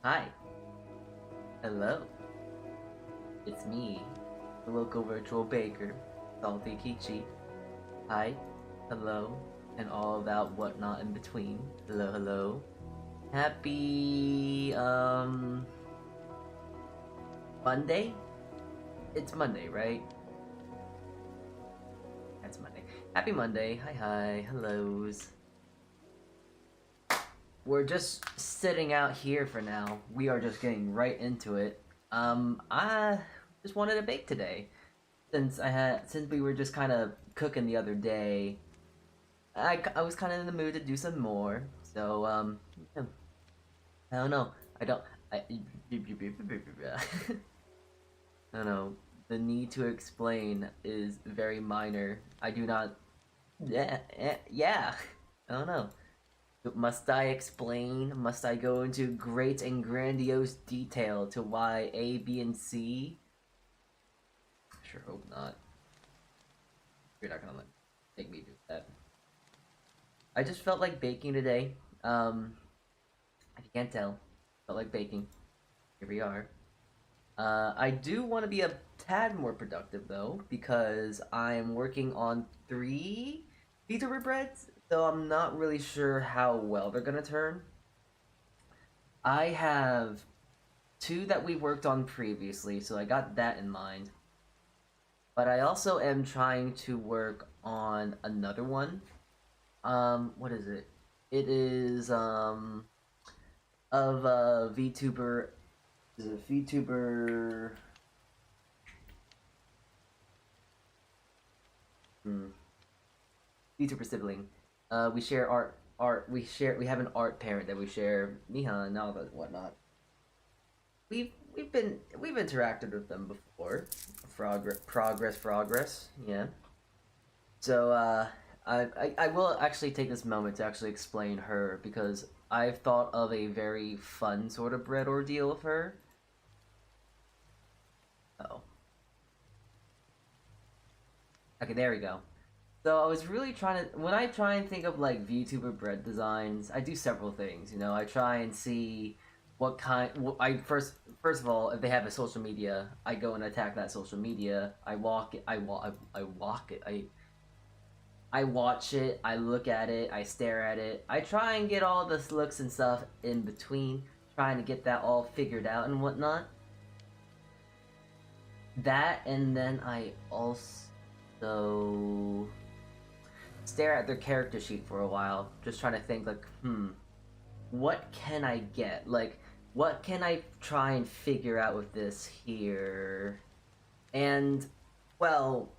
Hi. Hello. It's me, the local virtual baker, Saltea Kichee. Hi. Hello. And all of that whatnot in between. Hello, hello. Happy, Monday? It's Monday, right? That's Monday. Happy Monday. Hi, hi. Hellos. We're just sitting out here for now. We are just getting right into it. I just wanted to bake today. Since we were just kind of cooking the other day, I was kind of in the mood to do some more. So yeah, I don't know. I don't I I don't know. The need to explain is very minor. I do not. Yeah. I don't know. Must I explain? Must I go into great and grandiose detail to why A, B, and C? Sure hope not. You're not gonna make me do that. I just felt like baking today. If you can't tell, felt like baking. Here we are. I do want to be a tad more productive though, because I'm working on 3 VTuber Breads, so I'm not really sure how well they're gonna turn. I have 2 that we worked on previously, so I got that in mind. But I also am trying to work on another one. What is it? It is of VTuber. Is it VTuber? Hmm. VTuber sibling. We share art. We have an art parent that we share. Miha and all that whatnot. We've interacted with them before. Progress. Yeah. So I will actually take this moment to actually explain her because I've thought of a very fun sort of bread ordeal of her. Oh. Okay, there we go. So I was really trying to when I try and think of like VTuber bread designs, I do several things. I try and see what kind. I first of all, if they have a social media, I go and attack that social media. I walk it. I walk it. I watch it. I look at it. I stare at it. I try and get all the looks and stuff in between, trying to get that all figured out and whatnot. That and then I also stare at their character sheet for a while, just trying to think like, what can I get? Like, what can I try and figure out with this here? And, well,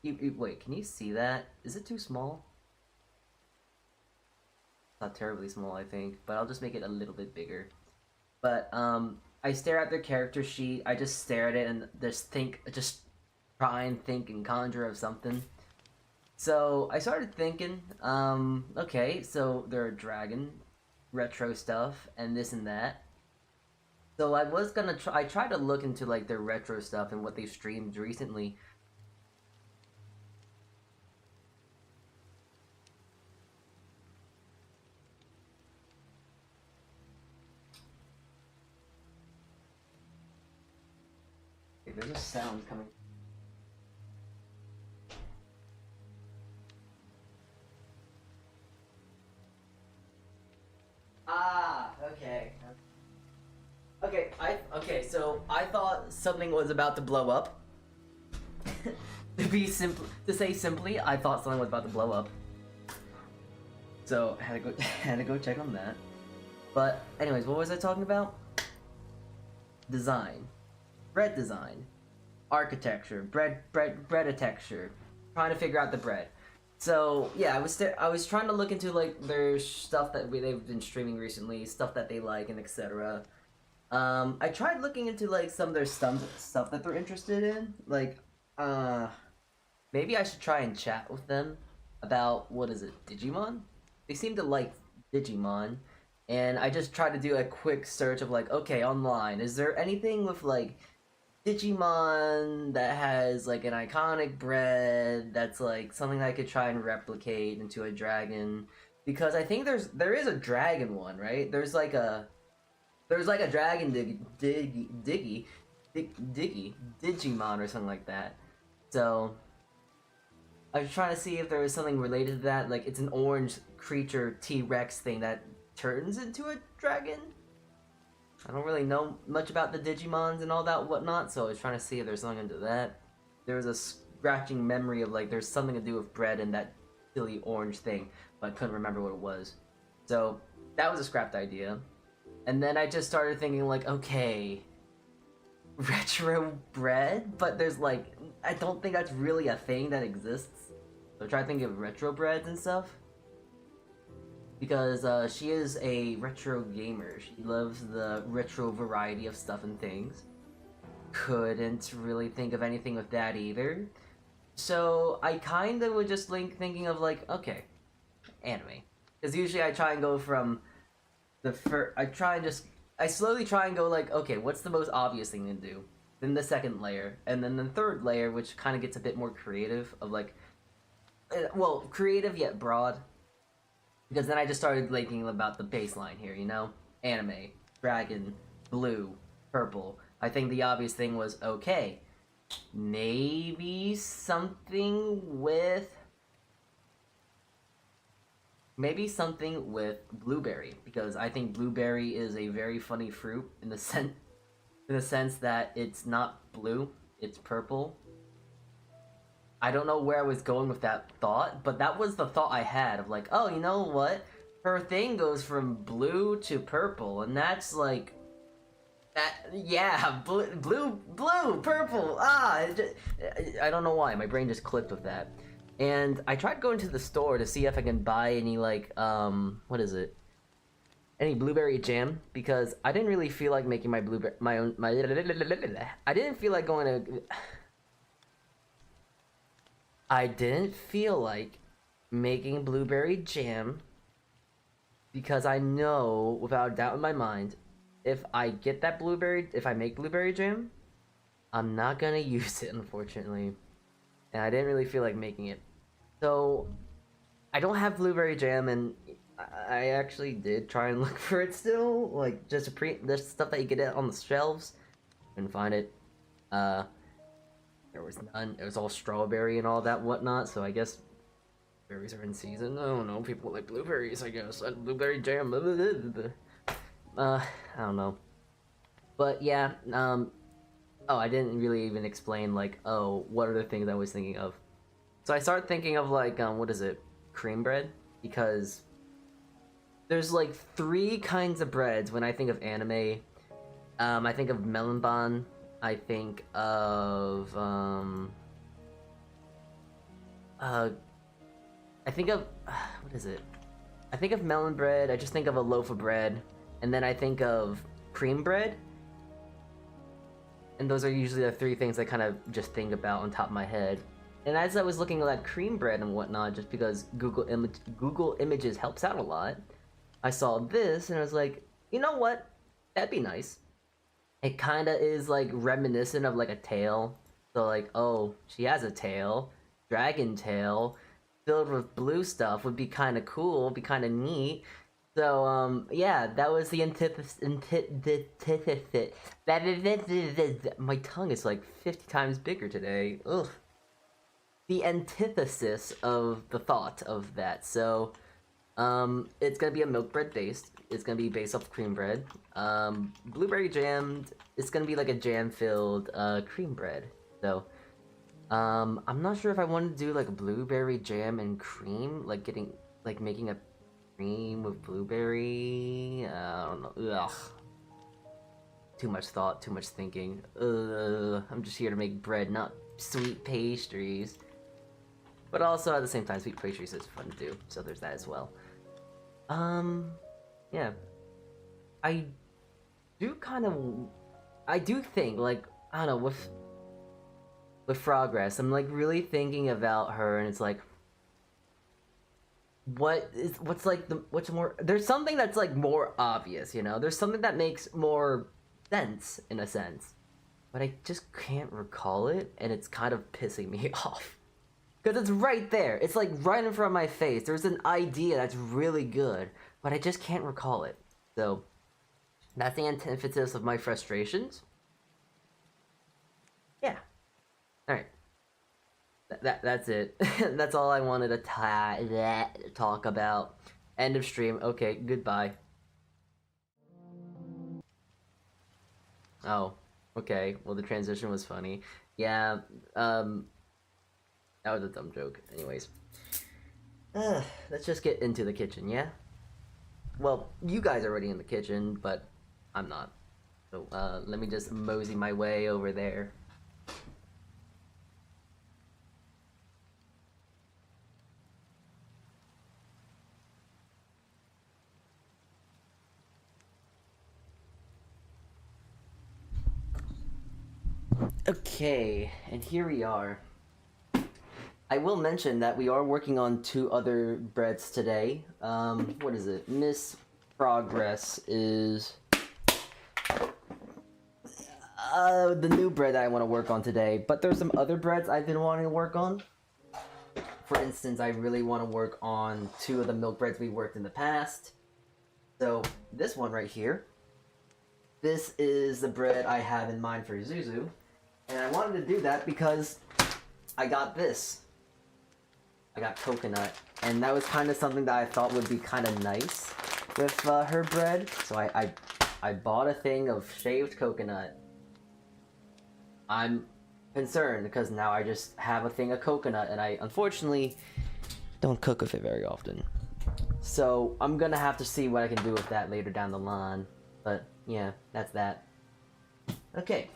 wait, can you see that? Is it too small? Not terribly small, I think, but I'll just make it a little bit bigger. But, I stare at their character sheet, I just stare at it and just try and think and conjure of something. So I started thinking, okay, so they're a dragon, retro stuff, and this and that. So I was gonna try. I tried to look into like their retro stuff and what they've streamed recently. Okay, there's a sound coming. Ah, okay. Okay. So I thought something was about to blow up. To say simply, I thought something was about to blow up. So had to go check on that. But anyways, what was I talking about? Design, bread design, architecture, bread texture, trying to figure out the bread. So yeah, I was trying to look into like their stuff that they've been streaming recently, stuff that they like and etc. I tried looking into like some of their stuff that they're interested in. Like, maybe I should try and chat with them about what is it, Digimon? They seem to like Digimon, and I just tried to do a quick search of like, okay, online, is there anything with like Digimon that has like an iconic bread that's like something that I could try and replicate into a dragon? Because I think there is a dragon one, right? There's like a There's like a dragon Digimon or something like that. So I was trying to see if there was something related to that. Like it's an orange creature T-Rex thing that turns into a dragon. I don't really know much about the Digimons and all that whatnot, so I was trying to see if there's something into that. There was a scratching memory of like there's something to do with bread and that silly orange thing, but I couldn't remember what it was. So that was a scrapped idea. And then I just started thinking like, okay, retro bread? But there's like, I don't think that's really a thing that exists. So I tried thinking of retro breads and stuff. Because she is a retro gamer. She loves the retro variety of stuff and things. Couldn't really think of anything with that either. So I kind of was just thinking of like, okay, anime. Because usually I try and go from the first, I slowly try and go like, okay, what's the most obvious thing to do? Then the second layer, and then the third layer, which kind of gets a bit more creative of like, well, creative yet broad. Because then I just started thinking about the baseline here, you know? Anime, dragon, blue, purple. I think the obvious thing was, okay, maybe something with blueberry, because I think blueberry is a very funny fruit in the sense that it's not blue, it's purple. I don't know where I was going with that thought, but that was the thought I had of like, oh, you know what? Her thing goes from blue to purple, and that's like that. Yeah, blue, purple. I don't know why. My brain just clicked with that. And I tried going to the store to see if I can buy any like what is it? Any blueberry jam, because I didn't really feel like making my I didn't feel like going to I didn't feel like making blueberry jam because I know without a doubt in my mind if I make blueberry jam, I'm not gonna use it, unfortunately. And I didn't really feel like making it. So, I don't have blueberry jam, and I actually did try and look for it still. Like, just there's stuff that you get on the shelves. Couldn't find it. There was none. It was all strawberry and all that whatnot, so I guess berries are in season. I don't know. People like blueberries, I guess. Blueberry jam. I don't know. But yeah, oh, I didn't really even explain, like, oh, what are the things I was thinking of. So I started thinking of, like, what is it? Cream bread? Because there's, like, 3 kinds of breads when I think of anime. I think of melon bun. I think of, I think of, what is it? I think of melon bread, I just think of a loaf of bread, and then I think of cream bread. And those are usually the 3 things I kind of just think about on top of my head. And as I was looking at that cream bread and whatnot, just because Google Images helps out a lot, I saw this and I was like, you know what? That'd be nice. It kind of is like reminiscent of like a tail. So like, oh, she has a tail, dragon tail, filled with blue stuff would be kind of cool, be kind of neat. So yeah, that was the antithesis. My tongue is like 50 times bigger today. Ugh. The antithesis of the thought of that. So it's gonna be a milk bread based. It's gonna be based off cream bread. Blueberry jammed. It's gonna be like a jam filled cream bread. So I'm not sure if I want to do like blueberry jam and cream, like making a cream with blueberry. I don't know. Ugh. Too much thought, too much thinking. I'm just here to make bread, not sweet pastries. But also at the same time, sweet pastries is fun to do, so there's that as well. Yeah. I do think, like, I don't know, with Progress, I'm like really thinking about her, and it's like, what's more, there's something that's like more obvious, you know? There's something that makes more sense, in a sense. But I just can't recall it, and it's kind of pissing me off. Because it's right there. It's like right in front of my face. There's an idea that's really good, but I just can't recall it. So, That's the antithesis of my frustrations. Yeah. Alright. That's it. That's all I wanted to talk about. End of stream. Okay, goodbye. Oh, okay. Well, the transition was funny. Yeah, that was a dumb joke. Anyways. Let's just get into the kitchen, yeah? Well, you guys are already in the kitchen, but I'm not. So, let me just mosey my way over there. Okay, and here we are. I will mention that we are working on 2 other breads today. What is it? Miss Progress is the new bread that I want to work on today. But there's some other breads I've been wanting to work on. For instance, I really want to work on 2 of the milk breads we worked in the past. So this one right here. This is the bread I have in mind for Zuzu. And I wanted to do that because I got this. I got coconut, and that was kind of something that I thought would be kind of nice with her bread. So I bought a thing of shaved coconut. I'm concerned because now I just have a thing of coconut, and I unfortunately don't cook with it very often. So I'm gonna have to see what I can do with that later down the line. But yeah, that's that. Okay.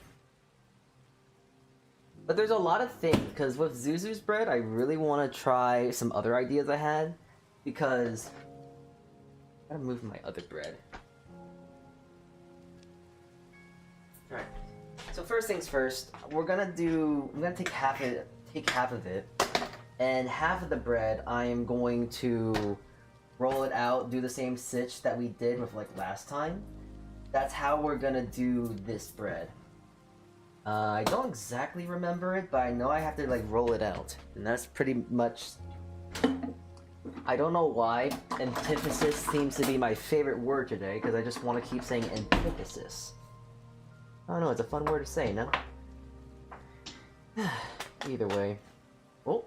But there's a lot of things, because with Zuzu's bread, I really want to try some other ideas I had, because I gotta move my other bread. Alright, so first things first, I'm gonna take half of it, and half of the bread I am going to roll it out, do the same stitch that we did with like last time. That's how we're gonna do this bread. I don't exactly remember it, but I know I have to like roll it out, and that's pretty much. I don't know why antithesis seems to be my favorite word today, because I just want to keep saying antithesis. I don't know, it's a fun word to say, no? Either way. Oh.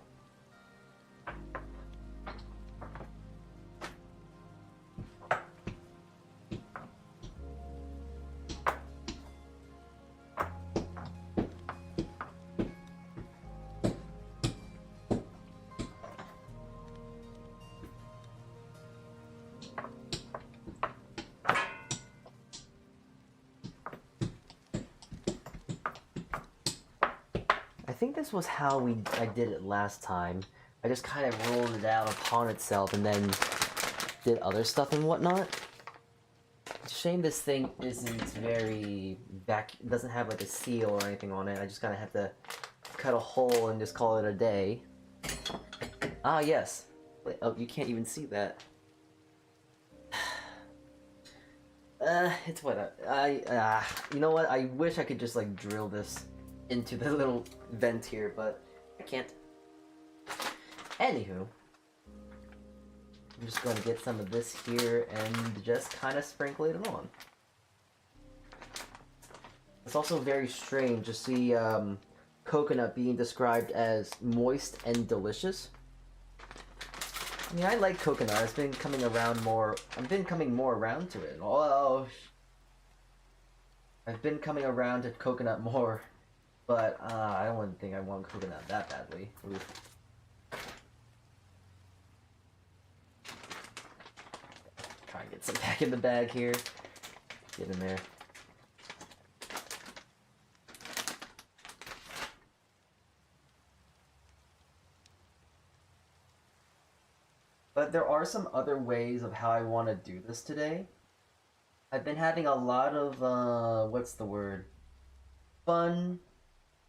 I think this was how I did it last time. I just kind of rolled it out upon itself and then did other stuff and whatnot. It's a shame this thing isn't very doesn't have like a seal or anything on it. I just kind of have to cut a hole and just call it a day. Ah, yes. Wait, oh, you can't even see that. It's what you know what? I wish I could just like drill this into the little vent here, but I can't. Anywho, I'm just going to get some of this here and just kind of sprinkle it on. It's also very strange to see coconut being described as moist and delicious. I mean, I like coconut. I've been coming around more. I've been coming more around to it. Oh, I've been coming around to coconut more. But, I don't think I want coconut that badly. Oof. Try and get some back in the bag here. Get in there. But there are some other ways of how I want to do this today. I've been having a lot of, what's the word? Fun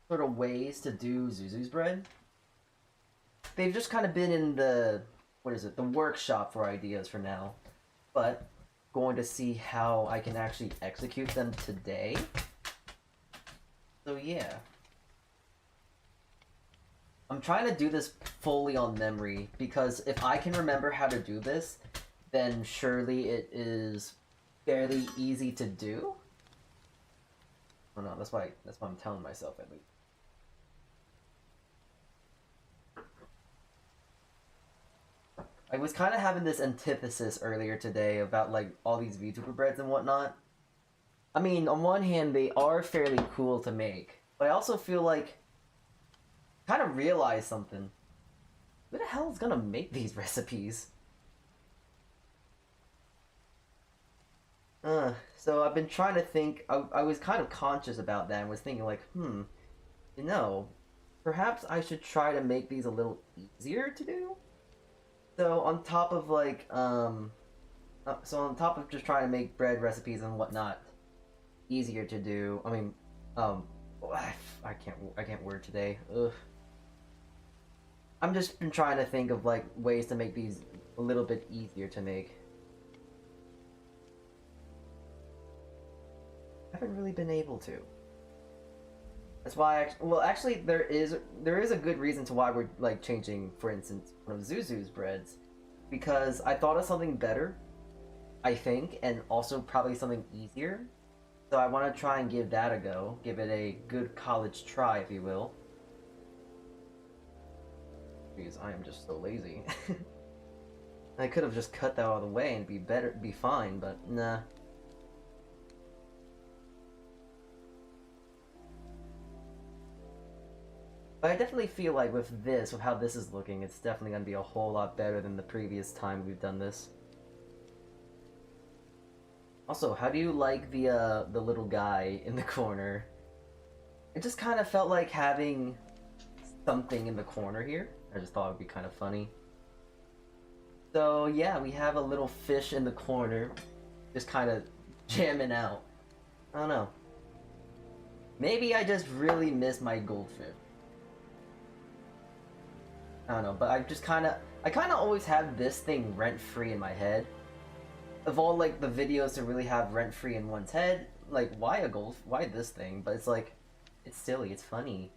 sort of ways to do Zuzu's bread. They've just kind of been in the, the workshop for ideas for now. But going to see how I can actually execute them today. So yeah. I'm trying to do this fully on memory, because if I can remember how to do this, then surely it is fairly easy to do. Oh no, that's why I'm telling myself at least. I was kind of having this antithesis earlier today about like all these VTuber breads and whatnot. I mean, on one hand, they are fairly cool to make, but I also feel like kind of realize something. Who the hell is gonna make these recipes? So I've been trying to think. I was kind of conscious about that and was thinking like, you know, perhaps I should try to make these a little easier to do. So on top of like, so on top of just trying to make bread recipes and whatnot easier to do, I mean, I can't word today. Ugh. I'm just been trying to think of like ways to make these a little bit easier to make. I haven't really been able to. That's why, well, actually, there is a good reason to why we're like changing, for instance, one of Zuzu's breads, because I thought of something better, I think, and also probably something easier. So I want to try and give that a go, give it a good college try, if you will. Because I am just so lazy. I could have just cut that out of the way and be fine, but nah. But I definitely feel like with how this is looking, it's definitely going to be a whole lot better than the previous time we've done this. Also, how do you like the little guy in the corner? It just kind of felt like having something in the corner here. I just thought it would be kind of funny. So yeah, we have a little fish in the corner, just kind of jamming out. I don't know. Maybe I just really miss my goldfish. I don't know, but I kind of always have this thing rent-free in my head. Of all, like, the videos to really have rent-free in one's head, like, why this thing? But it's like, it's silly, it's funny.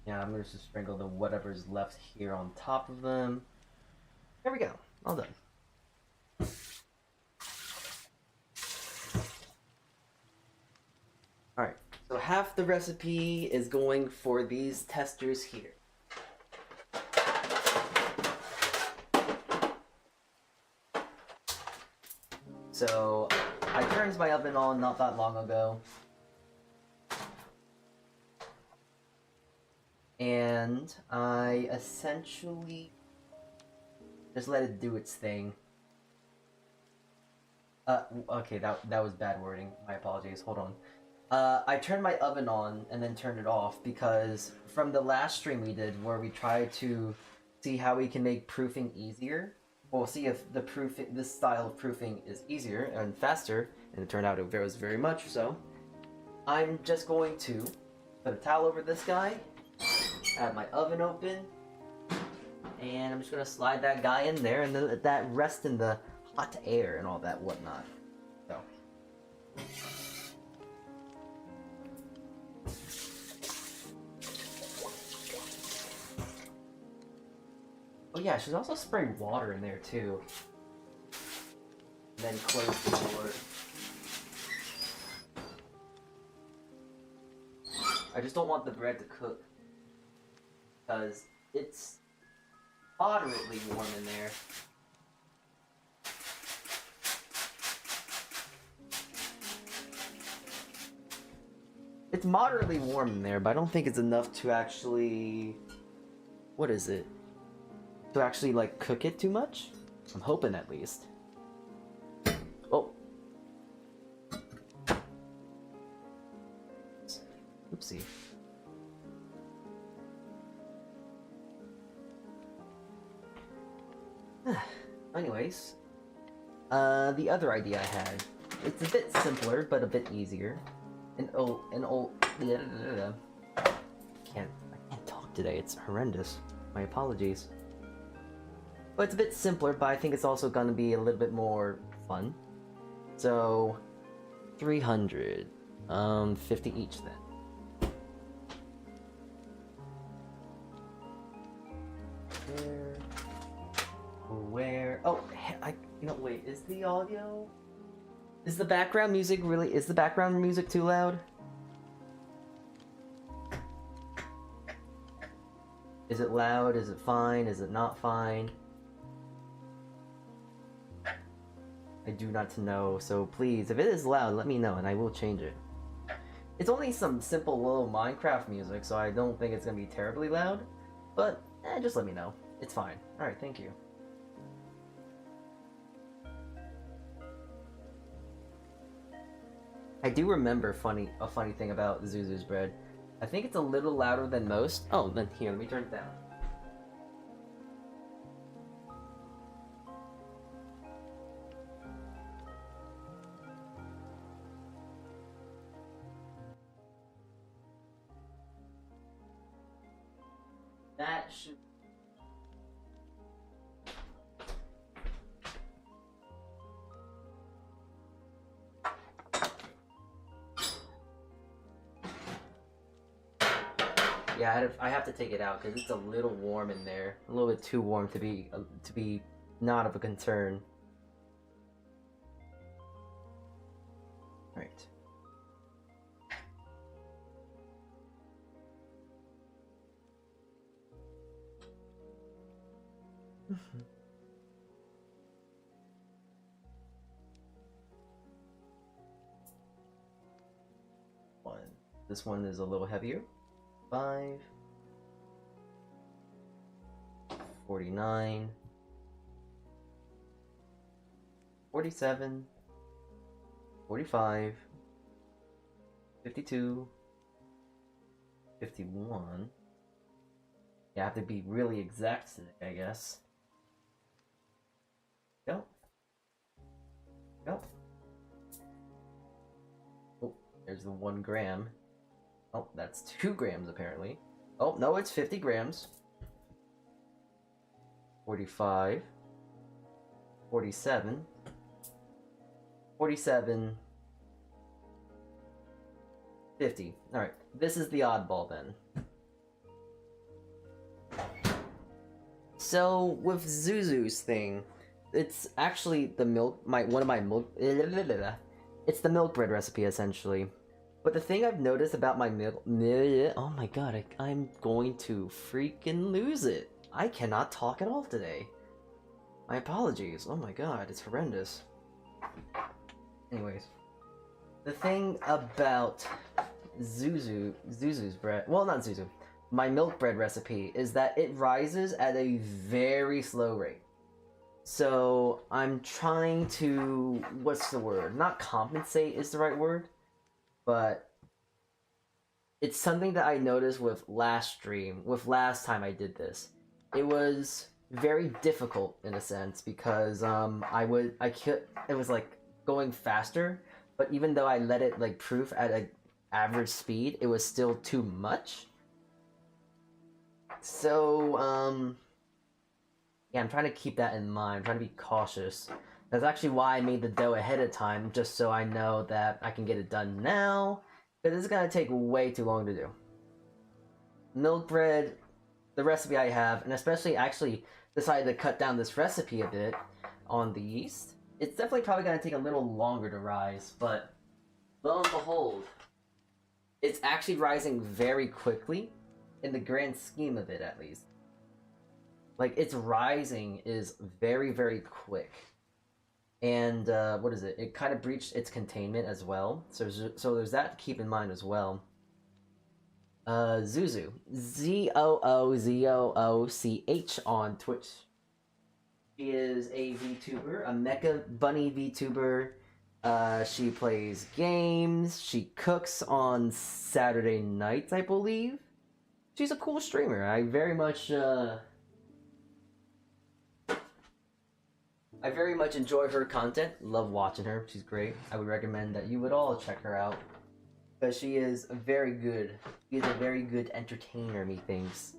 Yeah, I'm gonna just sprinkle the whatever's left here on top of them. There we go. All done. Alright, so half the recipe is going for these testers here. So, I turned my oven on not that long ago. And I essentially just let it do its thing. Okay, that was bad wording. My apologies. Hold on. I turned my oven on and then turned it off because from the last stream we did where we tried to see how we can make proofing easier, we'll see if this style of proofing is easier and faster, and it turned out it was very much so. I'm just going to put a towel over this guy, have my oven open, and I'm just gonna slide that guy in there and then let that rest in the hot air and all that whatnot. So. Oh yeah, I should also spray water in there too. And then close the door. I just don't want the bread to cook. Because it's moderately warm in there. It's moderately warm in there, but I don't think it's enough to actually... What is it? To actually, like, cook it too much? I'm hoping, at least. Oh. Oopsie. Anyways. The other idea I had. It's a bit simpler, but a bit easier. I can't talk today, it's horrendous. My apologies. But it's a bit simpler, but I think it's also gonna be a little bit more fun. So 300. 50 each then. Where? Oh, you know, wait, is the audio? Is the background music too loud? Is it loud? Is it fine? Is it not fine? I do not know, so please, if it is loud, let me know and I will change it. It's only some simple little Minecraft music, so I don't think it's gonna be terribly loud, but just let me know. It's fine. Alright, thank you. I do remember a funny thing about Zuzu's bread. I think it's a little louder than most. Oh, then here, let me turn it down. That should... Yeah, I have to take it out because it's a little warm in there. A little bit too warm to be not of a concern. Right. This one is a little heavier. 5, 49, 47, 45, 52, 51. You have to be really exact today, I guess. Go. Go. Oh, there's the 1 gram. Oh, that's 2 grams apparently. Oh, no, it's 50 grams. 45. 47. 47. 50. Alright, this is the oddball then. So, with Zuzu's thing, it's actually the it's the milk bread recipe essentially. But the thing I've noticed about my oh my god, I'm going to freaking lose it. I cannot talk at all today. My apologies. Oh my god, it's horrendous. Anyways, the thing about Zuzu's bread, well, not Zuzu, my milk bread recipe is that it rises at a very slow rate. So I'm trying to, what's the word? Not compensate is the right word. But it's something that I noticed with last time I did this. It was very difficult in a sense because it was like going faster, but even though I let it like proof at an average speed, it was still too much. So yeah, I'm trying to keep that in mind. I'm trying to be cautious. That's actually why I made the dough ahead of time, just so I know that I can get it done now, because it's gonna take way too long to do. Milk bread, the recipe I have, and especially actually decided to cut down this recipe a bit on the yeast. It's definitely probably gonna take a little longer to rise, but lo and behold, it's actually rising very quickly, in the grand scheme of it at least. Like, its rising is very, very quick. And, what is it? It kind of breached its containment as well. So there's that to keep in mind as well. Zuzu. Zoozooch on Twitch. She is a VTuber, a mecha bunny VTuber. She plays games. She cooks on Saturday nights, I believe. She's a cool streamer. I very much enjoy her content. Love watching her. She's great. I would recommend that you would all check her out. Because she is very good. She is a very good entertainer, methinks.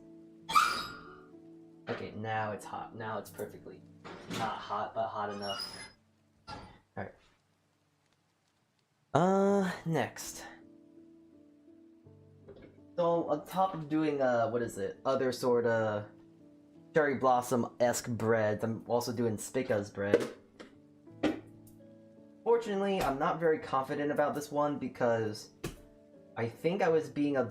Okay, now it's hot. Now it's perfectly not hot, but hot enough. Alright. Next. So, on top of doing, what is it? Other sort of cherry blossom-esque breads, I'm also doing Spica's bread. Fortunately, I'm not very confident about this one because I think I was being I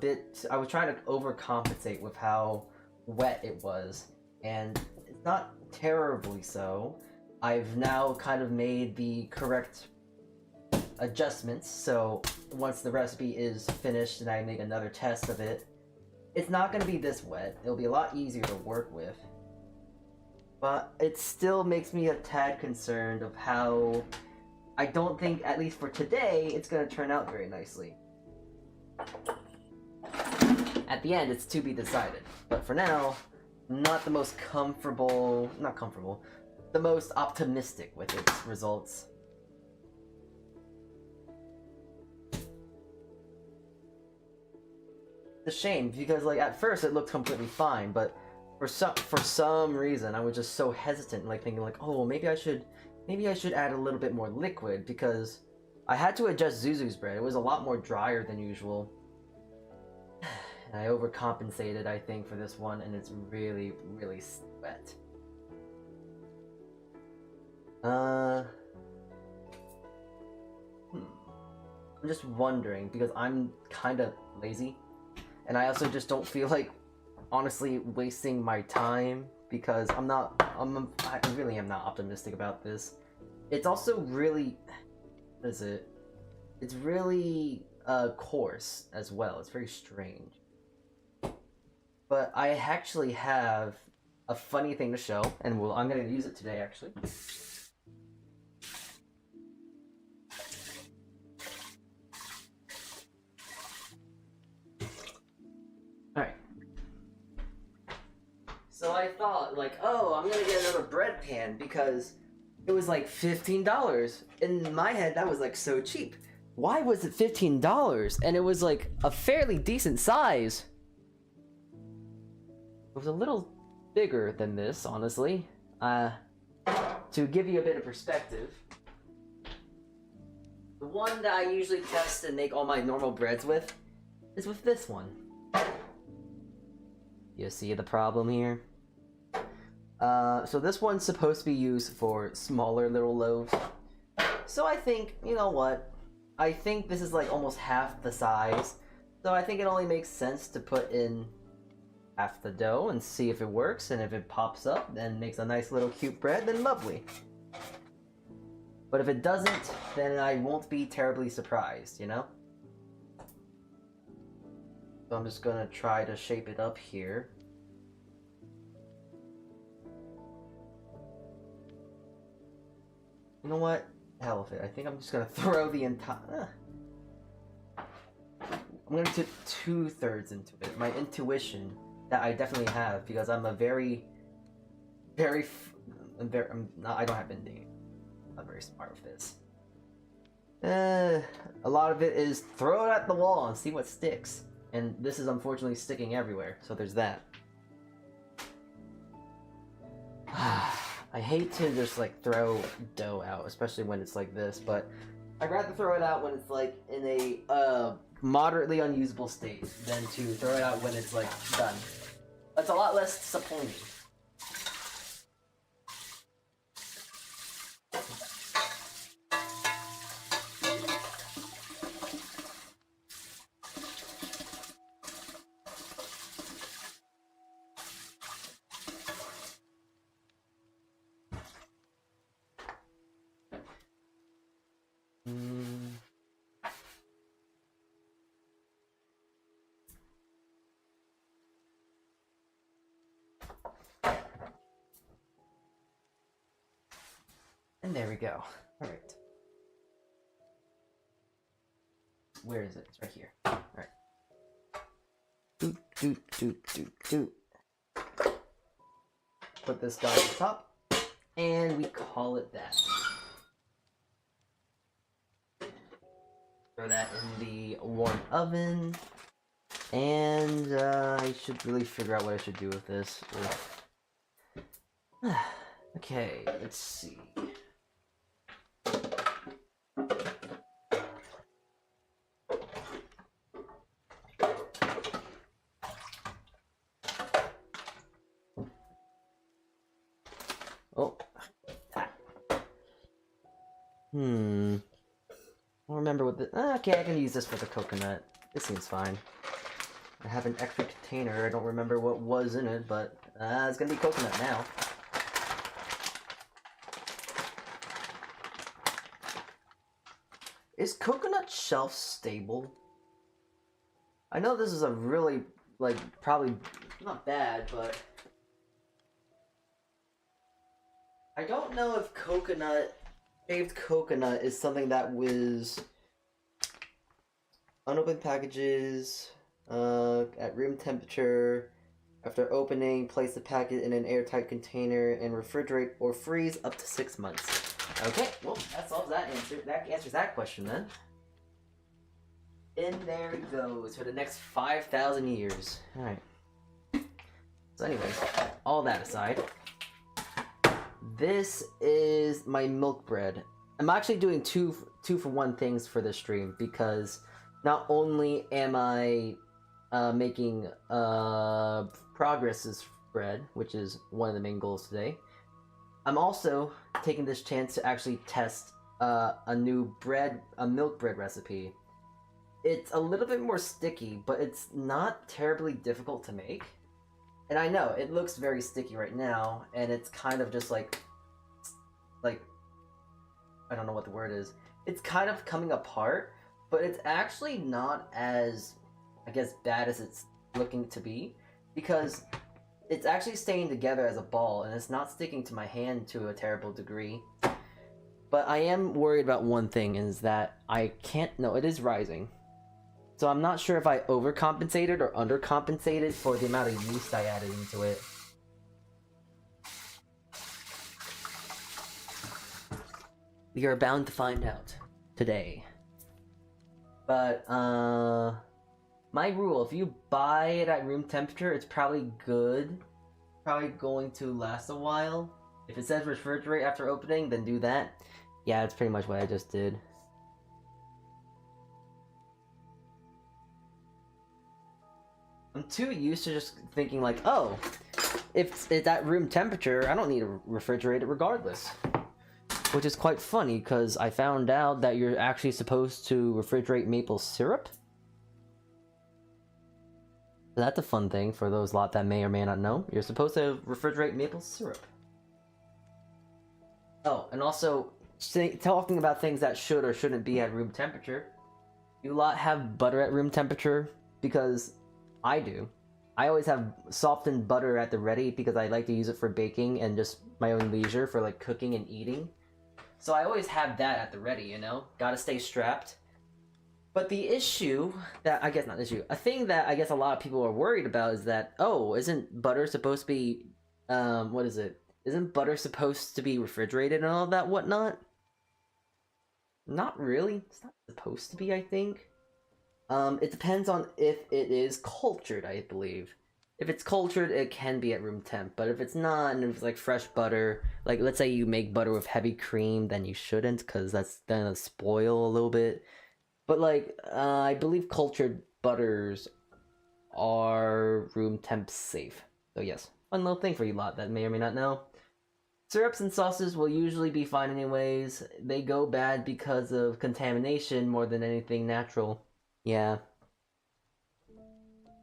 was trying to overcompensate with how wet it was, and it's not terribly so. I've now kind of made the correct adjustments, so once the recipe is finished and I make another test of it, it's not going to be this wet. It'll be a lot easier to work with. But it still makes me a tad concerned of how I don't think, at least for today, it's going to turn out very nicely. At the end, it's to be decided. But for now, not the most the most optimistic with its results. It's a shame, because like at first it looked completely fine, but for some reason I was just so hesitant, like thinking like, oh, maybe I should add a little bit more liquid, because I had to adjust Zuzu's bread. It was a lot more drier than usual. And I overcompensated, I think, for this one, and it's really, really wet. I'm just wondering, because I'm kind of lazy, and I also just don't feel like, honestly, wasting my time, because I really am not optimistic about this. It's also really, what is it? It's really coarse as well. It's very strange. But I actually have a funny thing to show, and I'm going to use it today, actually. Alright. So I thought, like, oh, I'm going to get another bread pan, because it was like $15. In my head, that was like so cheap. Why was it $15? And it was like a fairly decent size. It was a little bigger than this, honestly. To give you a bit of perspective, the one that I usually test and make all my normal breads with is with this one. You see the problem here? So this one's supposed to be used for smaller little loaves. So I think, you know what? I think this is like almost half the size. So I think it only makes sense to put in half the dough and see if it works, and if it pops up and makes a nice little cute bread, then lovely. But if it doesn't, then I won't be terribly surprised, you know? So I'm just gonna try to shape it up here. You know what? Hell with it. I think I'm just gonna throw the entire... I'm gonna put 2/3 into it. My intuition that I definitely have, because I'm a very, I don't have anything. I'm very smart with this. A lot of it is throw it at the wall and see what sticks. And this is unfortunately sticking everywhere, so there's that. I hate to just like throw dough out, especially when it's like this, but I'd rather throw it out when it's like in a moderately unusable state than to throw it out when it's like done. It's a lot less disappointing. And there we go. Alright. Where is it? It's right here. Alright. Doot, doot, doot, doot, doot. Put this guy on top, and we call it that. Throw that in the warm oven, and I should really figure out what I should do with this. Okay, let's see. Oh. I don't remember what the... okay, I can use this for the coconut. This seems fine. I have an extra container. I don't remember what was in it, but it's gonna be coconut now. Is coconut shelf stable? I know this is a really, like, probably not bad, but I don't know if shaved coconut is something that was unopened packages at room temperature. After opening, place the packet in an airtight container and refrigerate or freeze up to 6 months. Okay, well, that solves that answer. That answers that question then. In there it goes for the next 5,000 years. Alright. So anyways, all that aside, this is my milk bread. I'm actually doing two for one things for this stream because not only am I making Progress's bread, which is one of the main goals today, I'm also taking this chance to actually test a new milk bread recipe. It's a little bit more sticky, but it's not terribly difficult to make. And I know, it looks very sticky right now, and it's kind of just like, I don't know what the word is. It's kind of coming apart, but it's actually not as, I guess, bad as it's looking to be, because it's actually staying together as a ball, and it's not sticking to my hand to a terrible degree. But I am worried about one thing, is that no, it is rising. So I'm not sure if I overcompensated or undercompensated for the amount of yeast I added into it. We are bound to find out today. But, my rule, if you buy it at room temperature, it's probably good. Probably going to last a while. If it says refrigerate after opening, then do that. Yeah, that's pretty much what I just did. I'm too used to just thinking like, oh, if it's at room temperature, I don't need to refrigerate it regardless. Which is quite funny, because I found out that you're actually supposed to refrigerate maple syrup. That's a fun thing for those lot that may or may not know. You're supposed to refrigerate maple syrup. Oh, and also, talking about things that should or shouldn't be at room temperature. You lot have butter at room temperature? Because I do. I always have softened butter at the ready because I like to use it for baking and just my own leisure for like cooking and eating. So I always have that at the ready, you know? Gotta stay strapped. But the issue that, I guess not issue, a thing that I guess a lot of people are worried about is that, oh, isn't butter supposed to be, what is it? Isn't butter supposed to be refrigerated and all that whatnot? Not really. It's not supposed to be, I think. It depends on if it is cultured, I believe. If it's cultured, it can be at room temp, but if it's not, and if it's like fresh butter, like let's say you make butter with heavy cream, then you shouldn't, because that's gonna spoil a little bit. But like, I believe cultured butters are room temp safe. So yes, fun little thing for you lot that may or may not know. Syrups and sauces will usually be fine anyways. They go bad because of contamination more than anything natural. Yeah.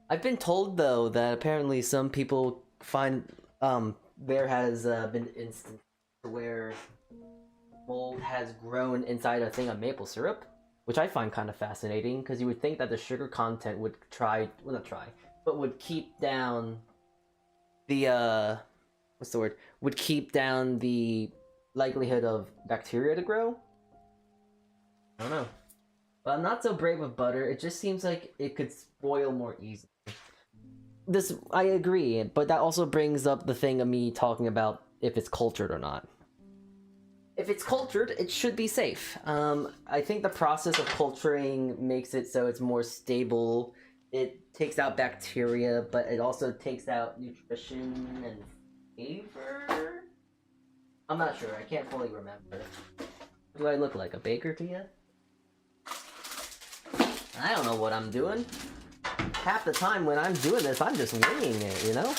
I've been told though that apparently some people find there has been instances where mold has grown inside a thing of maple syrup, which I find kind of fascinating because you would think that the sugar content would would keep down the would keep down the likelihood of bacteria to grow. I don't know. But I'm not so brave with butter. It just seems like it could spoil more easily. I agree, but that also brings up the thing of me talking about if it's cultured or not. If it's cultured, it should be safe. I think the process of culturing makes it so it's more stable. It takes out bacteria, but it also takes out nutrition and flavor. I'm not sure. I can't fully remember. Do I look like a baker to you? I don't know what I'm doing. Half the time when I'm doing this, I'm just winging it, you know?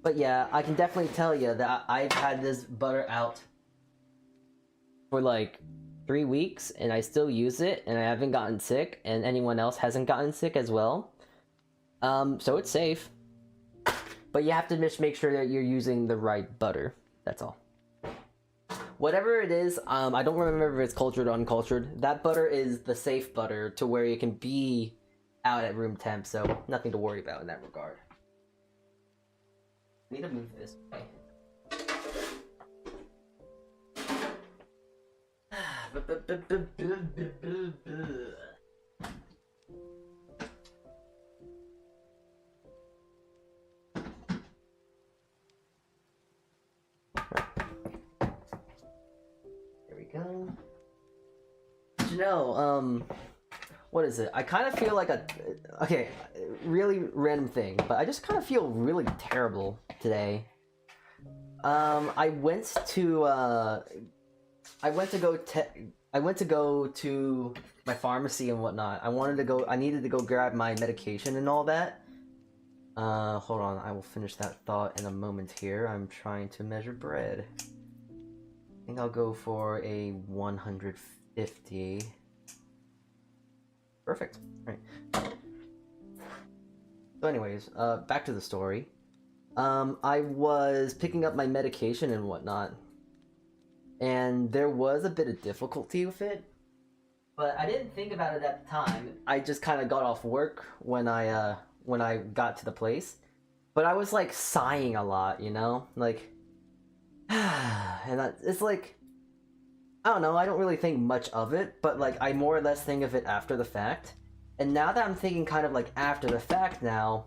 But yeah, I can definitely tell you that I've had this butter out for like 3 weeks, and I still use it, and I haven't gotten sick, and anyone else hasn't gotten sick as well. So it's safe. But you have to just make sure that you're using the right butter. That's all. Whatever it is, I don't remember if it's cultured or uncultured. That butter is the safe butter to where it can be out at room temp, so nothing to worry about in that regard. I need to move this way. There we go. You know, what is it? I kind of feel like okay, really random thing, but I just kind of feel really terrible today. I went to go to my pharmacy and whatnot. I needed to go grab my medication and all that. Hold on, I will finish that thought in a moment here. I'm trying to measure bread. I think I'll go for a 150. Perfect. All right. So anyways, back to the story. I was picking up my medication and whatnot, and there was a bit of difficulty with it, but I didn't think about it at the time. I just kind of got off work when I got to the place, but I was like sighing a lot, you know, like, and it's like, I don't know, I don't really think much of it, but like I more or less think of it after the fact. And now that I'm thinking kind of like after the fact now,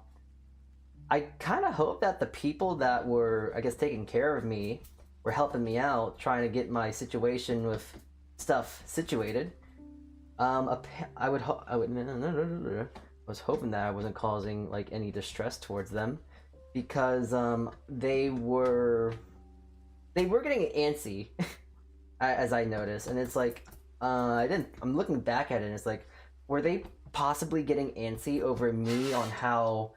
I kind of hope that the people that were, I guess, taking care of me were helping me out, trying to get my situation with stuff situated. I was hoping that I wasn't causing like any distress towards them, because they were getting antsy, as I noticed, and it's like I'm looking back at it, and it's like, were they possibly getting antsy over me on how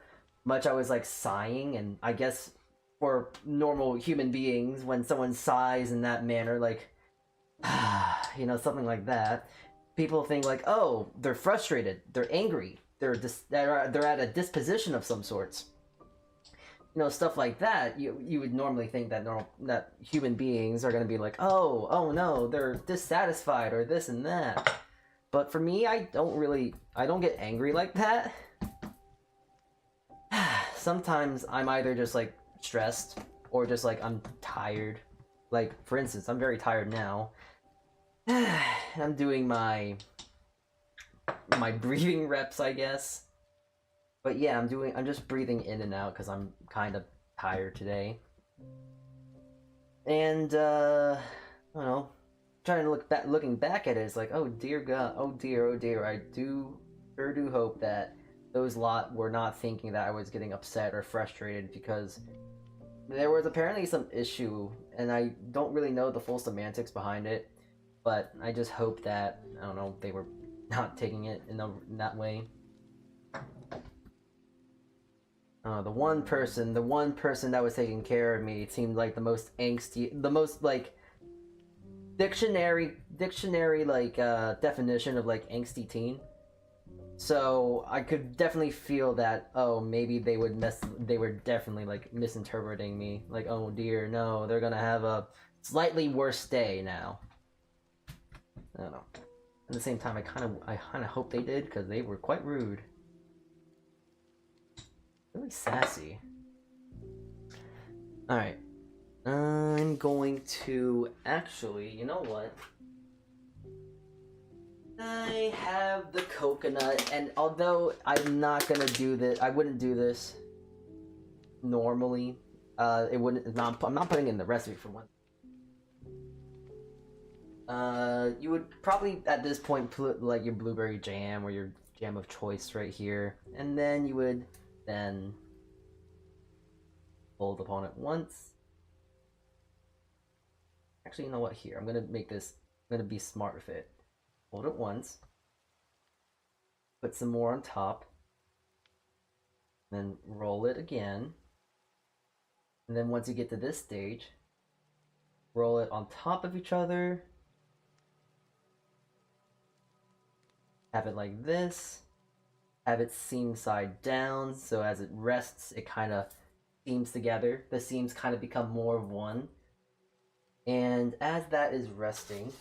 much I was like sighing? And I guess for normal human beings, when someone sighs in that manner, like, you know, something like that, people think like, oh, they're frustrated, they're angry, they're at a disposition of some sorts. You know, stuff like that. You would normally think that that human beings are gonna be like, oh no, they're dissatisfied or this and that. But for me, I don't get angry like that. Sometimes I'm either just like stressed or just like I'm tired. Like, for instance, I'm very tired now. I'm doing my breathing reps, I guess. But yeah, I'm just breathing in and out because I'm kind of tired today. And I don't know, trying to looking back at it, it's like, oh dear God, oh dear, I sure do hope that those lot were not thinking that I was getting upset or frustrated, because there was apparently some issue, and I don't really know the full semantics behind it, but I just hope that, I don't know, they were not taking it in that way. The one person that was taking care of me seemed like the most angsty, the most like dictionary like definition of like angsty teen. So I could definitely feel that, oh, maybe they were definitely like misinterpreting me, like, oh dear, no, they're gonna have a slightly worse day now. I don't know. At the same time, I kind of hope they did, because they were quite rude. Really sassy. Alright. I'm going to actually, you know what? I have the coconut, and although I'm not gonna do this, I wouldn't do this normally. I'm not putting in the recipe for one. You would probably at this point put like your blueberry jam or your jam of choice right here, and then you would hold upon it once. Actually, you know what? Here, I'm gonna make this. I'm gonna be smart with it. Hold it once. Put some more on top. Then roll it again. And then once you get to this stage, roll it on top of each other. Have it like this. Have it seam side down, so as it rests, it kind of seams together. The seams kind of become more of one. And as that is resting,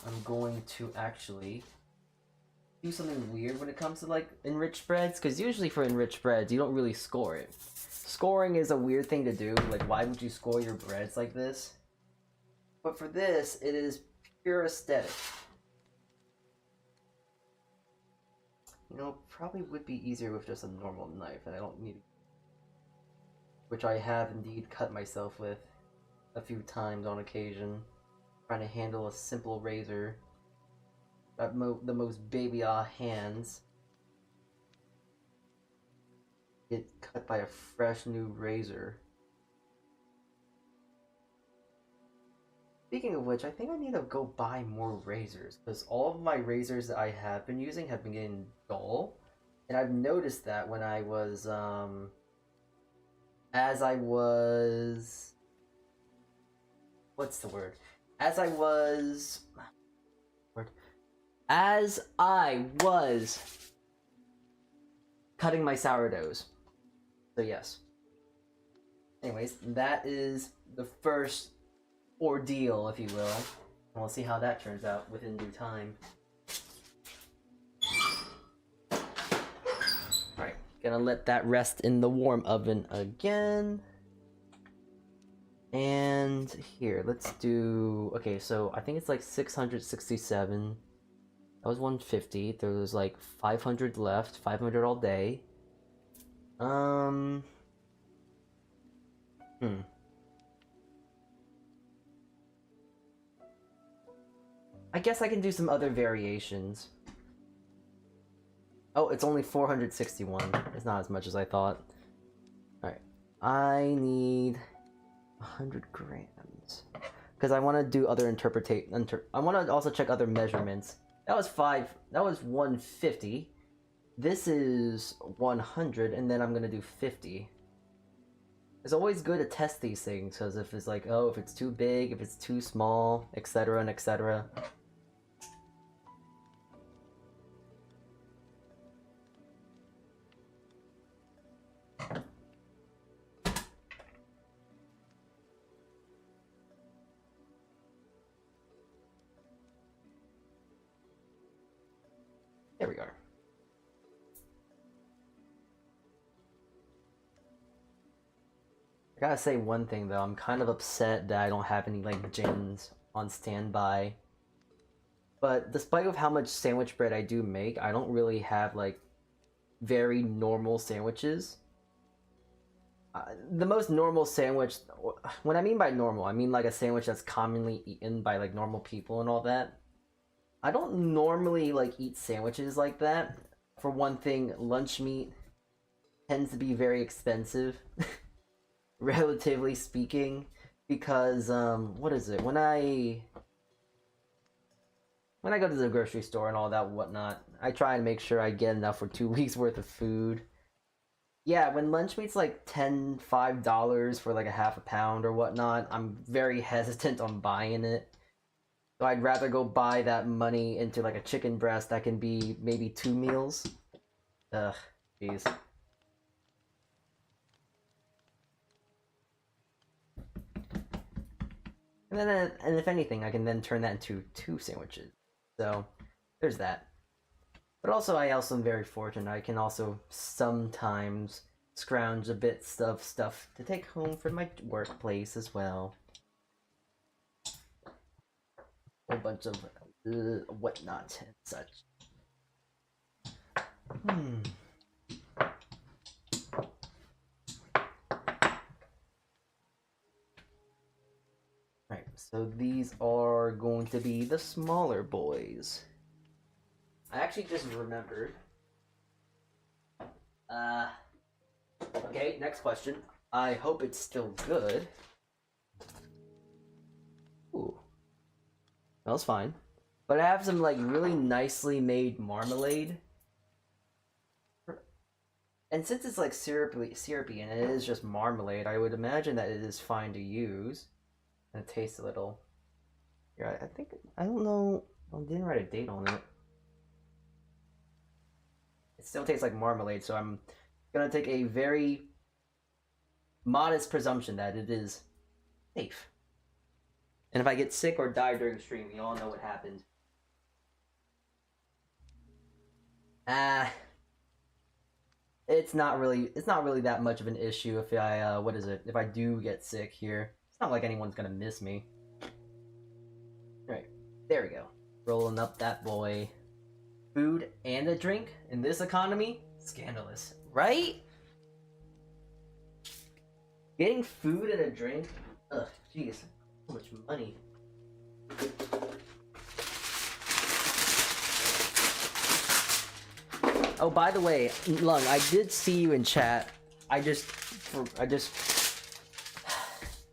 I'm going to actually do something weird when it comes to like enriched breads, because usually for enriched breads, you don't really score it. Scoring is a weird thing to do. Like, why would you score your breads like this? But for this, it is pure aesthetic. You know, probably would be easier with just a normal knife, and I don't need, which I have indeed cut myself with a few times on occasion, trying to handle a simple razor. Got the most baby-ah hands. Get cut by a fresh new razor. Speaking of which, I think I need to go buy more razors, because all of my razors that I have been using have been getting dull. And I've noticed that when I was, as I was... What's the word? As I was cutting my sourdoughs. So yes. Anyways, that is the first ordeal, if you will. And we'll see how that turns out within due time. Alright, gonna let that rest in the warm oven again. And here, let's do... Okay, so I think it's like 667. That was 150. There was like 500 left. 500 all day. I guess I can do some other variations. Oh, it's only 461. It's not as much as I thought. Alright. I need 100 grams. Because I want to do other I want to also check other measurements. That was 150. This is 100, and then I'm going to do 50. It's always good to test these things, because if it's like, oh, if it's too big, if it's too small, etc. and etc. There we are. I gotta say one thing though, I'm kind of upset that I don't have any like gens on standby. But despite of how much sandwich bread I do make, I don't really have like very normal sandwiches. The most normal sandwich, when I mean by normal, I mean like a sandwich that's commonly eaten by like normal people and all that. I don't normally like eat sandwiches like that. For one thing, lunch meat tends to be very expensive, relatively speaking, because what is it? When I go to the grocery store and all that whatnot, I try and make sure I get enough for 2 weeks worth of food. Yeah, when lunch meat's like $5 for like a half a pound or whatnot, I'm very hesitant on buying it. So I'd rather go buy that money into like a chicken breast that can be maybe 2 meals. Ugh, jeez. And then, and if anything, I can then turn that into 2 sandwiches. So, there's that. But also, I also am very fortunate. I can also sometimes scrounge a bit of stuff to take home from my workplace as well. A bunch of whatnot and such. Right, so these are going to be the smaller boys. I actually just remembered. Okay, next question. I hope it's still good. Ooh. Smells fine. But I have some like really nicely made marmalade. And since it's like syrupy and it is just marmalade, I would imagine that it is fine to use. And it tastes a little. Yeah, I think I don't know. I didn't write a date on it. It still tastes like marmalade, so I'm gonna take a very modest presumption that it is safe. And if I get sick or die during stream, we all know what happened. It's not really that much of an issue if I if I do get sick here. It's not like anyone's gonna miss me. Alright, there we go. Rolling up that boy. Food and a drink in this economy? Scandalous, right? Getting food and a drink? Ugh, jeez, so much money. Oh, by the way, Lung, I did see you in chat. I just,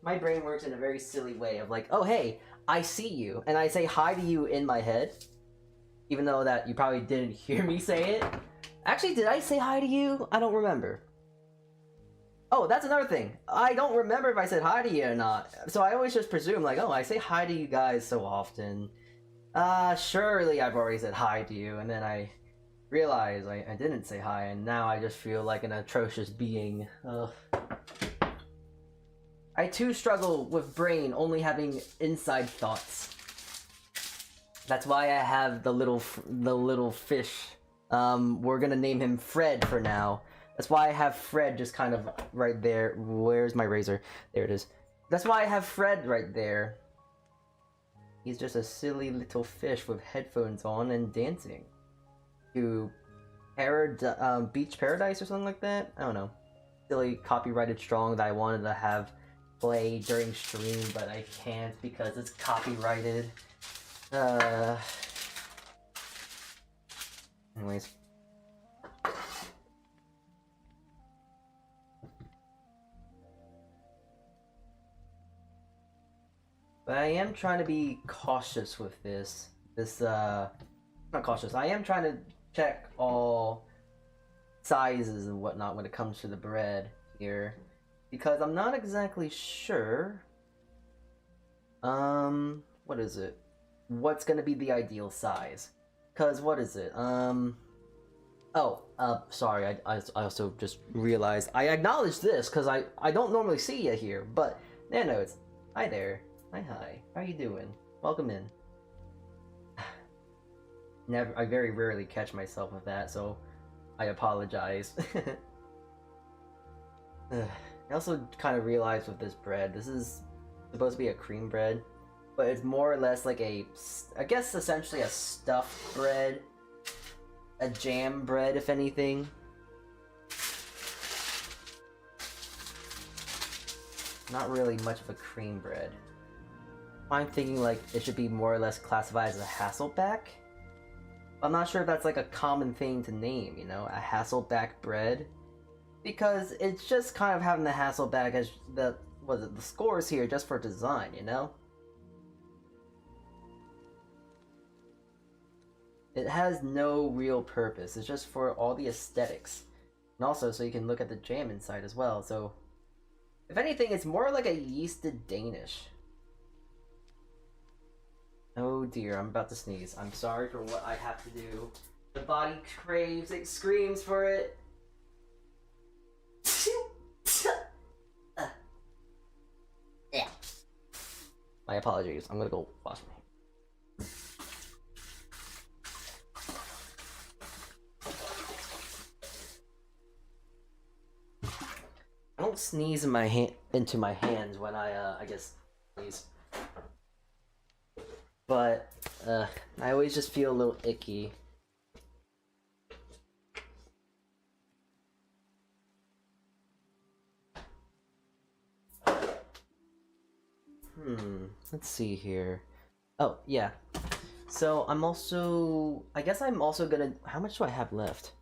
my brain works in a very silly way of like, oh hey, I see you, and I say hi to you in my head, even though that you probably didn't hear me say it. Actually, did I say hi to you? I don't remember. Oh, that's another thing. I don't remember if I said hi to you or not. So I always just presume like, oh, I say hi to you guys so often. Surely I've already said hi to you, and then I realize I didn't say hi, and now I just feel like an atrocious being. Ugh. I too struggle with brain only having inside thoughts. That's why I have the little fish. We're gonna name him Fred for now. That's why I have Fred just kind of right there. Where's my razor? There it is. That's why I have Fred right there. He's just a silly little fish with headphones on and dancing. To Beach Paradise or something like that? I don't know. Silly copyrighted strong that I wanted to have play during stream, but I can't because it's copyrighted. Anyways. But I am trying to be cautious with this. Not cautious. I am trying to check all sizes and whatnot when it comes to the bread here. Because I'm not exactly sure. What is it? What's gonna be the ideal size? Cause what is it? Sorry, I also just realized I acknowledged this because I don't normally see you here, but Nano's, hi there. Hi. How you doing? Welcome in. I very rarely catch myself with that, so I apologize. I also kind of realized with this bread, this is supposed to be a cream bread, but it's more or less like I guess essentially a stuffed bread, a jam bread if anything. Not really much of a cream bread. I'm thinking like it should be more or less classified as a Hasselback. I'm not sure if that's like a common thing to name, you know, a Hasselback bread. Because it's just kind of having the Hasselback as the scores here just for design, you know? It has no real purpose, it's just for all the aesthetics. And also so you can look at the jam inside as well, so... If anything, it's more like a yeasted Danish. Oh dear, I'm about to sneeze. I'm sorry for what I have to do. The body craves, it screams for it. Yeah. My apologies. I'm gonna go wash my hands. I don't sneeze in into my hands when I guess sneeze. But I always just feel a little icky. Let's see here. Oh, yeah. So I guess I'm also gonna, how much do I have left?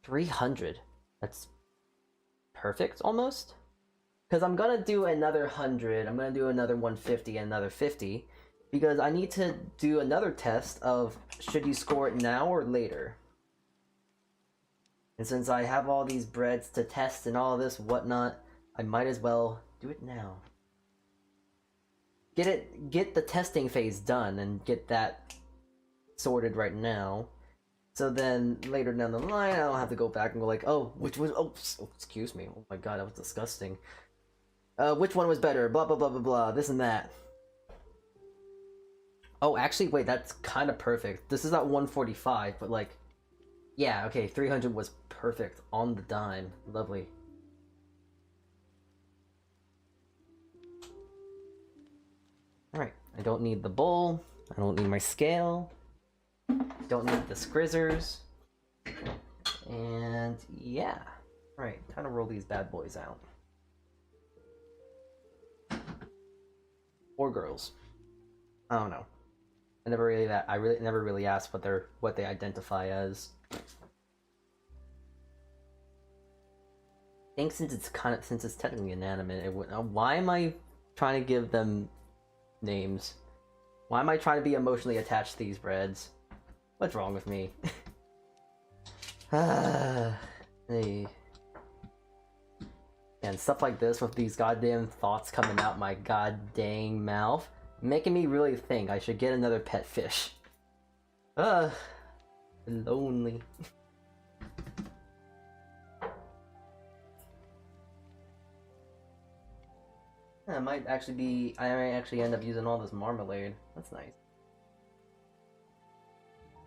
300. That's perfect almost. Because I'm gonna do another 100, I'm gonna do another 150, and another 50. Because I need to do another test of should you score it now or later. And since I have all these breads to test and all this whatnot, I might as well do it now. Get the testing phase done and get that sorted right now. So then later down the line, I don't have to go back and go like, oh, which was, oh, excuse me, oh my god, that was disgusting. Which one was better? Blah blah blah blah blah. This and that. Oh, actually, wait, that's kind of perfect. This is at 145, but like, yeah, okay, 300 was perfect on the dime. Lovely. Alright, I don't need the bowl. I don't need my scale. Don't need the scrizzers. And yeah. Alright, time to roll these bad boys out. Or girls. I don't know. I never really asked what they identify as. I think since it's technically inanimate, it would. Why am I trying to give them names? Why am I trying to be emotionally attached to these breads? What's wrong with me? Hey. And stuff like this with these goddamn thoughts coming out my god dang mouth, making me really think I should get another pet fish. Lonely. I might actually end up using all this marmalade. That's nice.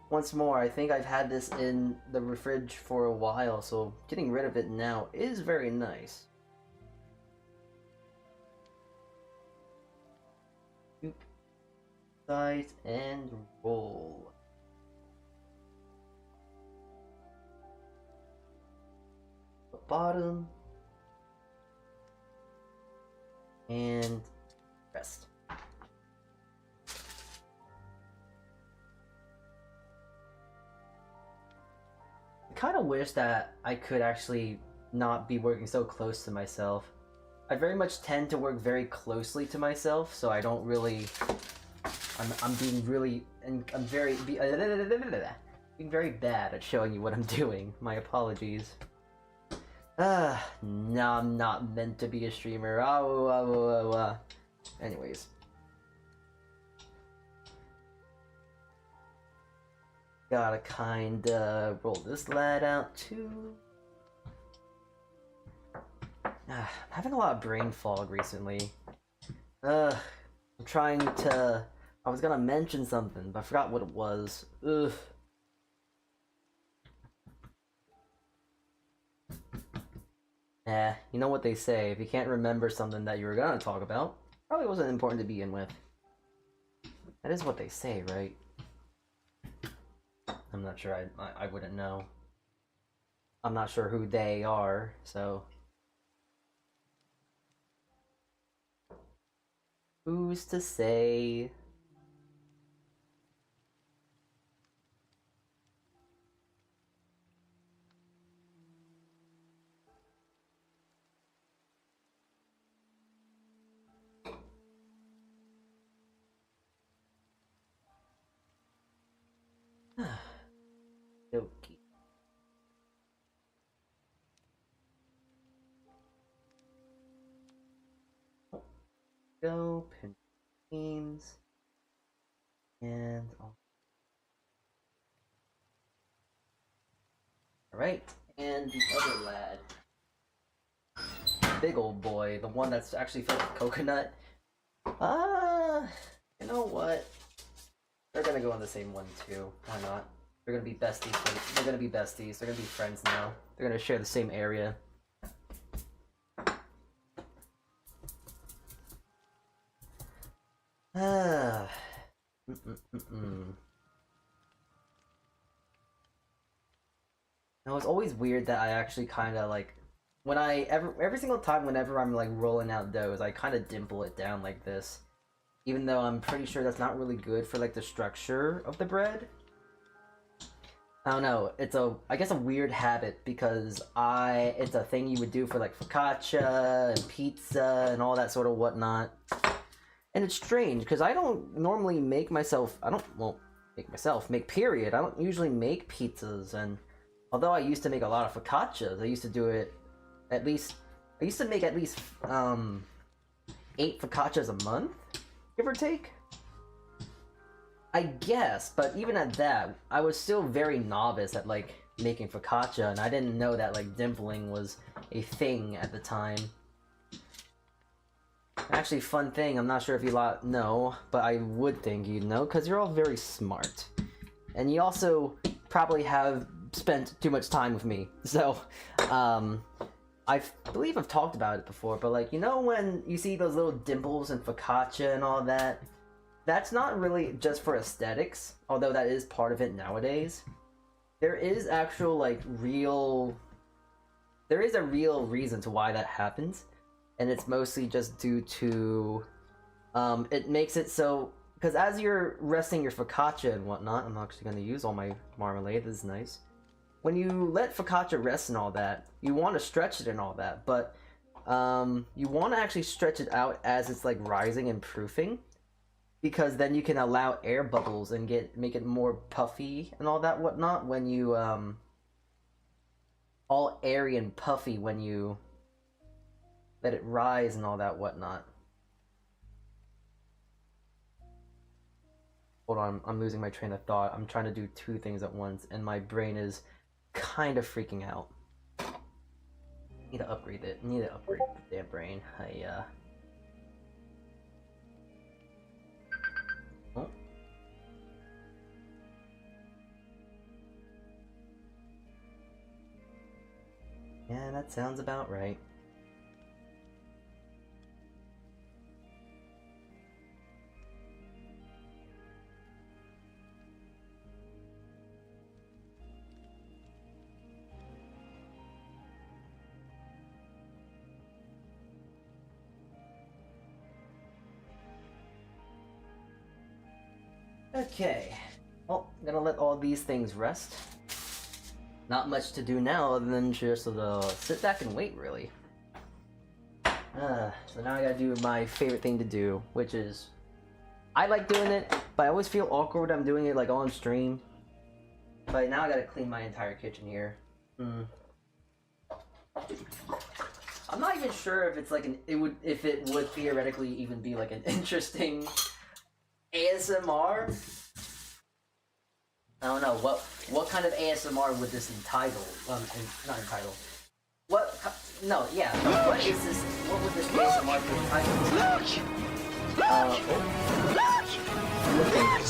Once more, I think I've had this in the fridge for a while, so getting rid of it now is very nice. Size and roll. The bottom. And rest. I kind of wish that I could actually not be working so close to myself. I very much tend to work very closely to myself, so I don't really. I'm being really, and I'm being very bad at showing you what I'm doing. My apologies. No, I'm not meant to be a streamer. Anyways. Gotta kinda roll this lad out too. I'm having a lot of brain fog recently. I'm trying to. I was gonna mention something, but I forgot what it was. Ugh. You know what they say, if you can't remember something that you were gonna talk about, probably wasn't important to begin with. That is what they say, right? I'm not sure, I wouldn't know. I'm not sure who they are, so... Who's to say? Okay. Go, pin teams, and alright, and the other lad. Big old boy, the one that's actually filled with coconut. You know what? They're gonna go on the same one too. Why not? They're gonna be besties. They're gonna be besties. They're gonna be friends now. They're gonna share the same area. Now it's always weird that I actually kind of like when every single time whenever I'm like rolling out doughs, I kind of dimple it down like this, even though I'm pretty sure that's not really good for like the structure of the bread. I don't know. It's I guess a weird habit because it's a thing you would do for like focaccia and pizza and all that sort of whatnot. And it's strange because I don't normally make myself. I don't make period. I don't usually make pizzas, and although I used to make a lot of focaccias, I used to do it at least. I used to make at least 8 focaccias a month, give or take. I guess, but even at that, I was still very novice at like making focaccia, and I didn't know that like dimpling was a thing at the time. Actually, fun thing, I'm not sure if you lot know, but I would think you'd know, because you're all very smart. And you also probably have spent too much time with me. So, I believe I've talked about it before, but like, you know when you see those little dimples in focaccia and all that? That's not really just for aesthetics, although that is part of it nowadays. There is actual, like, there is a real reason to why that happens, and it's mostly just due to, it makes it so, because as you're resting your focaccia and whatnot, I'm actually going to use all my marmalade, this is nice. When you let focaccia rest and all that, you want to stretch it and all that, but, you want to actually stretch it out as it's, like, rising and proofing, because then you can allow air bubbles and make it more puffy and all that whatnot when you, all airy and puffy when you let it rise and all that whatnot. Hold on, I'm losing my train of thought. I'm trying to do 2 things at once, and my brain is kind of freaking out. Need to upgrade it. Need to upgrade the damn brain. Oh. Yeah, that sounds about right. Okay. Well, I'm gonna let all these things rest. Not much to do now other than just sit back and wait, really. So now I gotta do my favorite thing to do, which is... I like doing it, but I always feel awkward when I'm doing it, like, on stream. But now I gotta clean my entire kitchen here. I'm not even sure if it's like if it would theoretically even be like an interesting ASMR. I don't know what kind of ASMR would this entitle? Not entitle. What? No, yeah. What is this? What would this ASMR be entitled?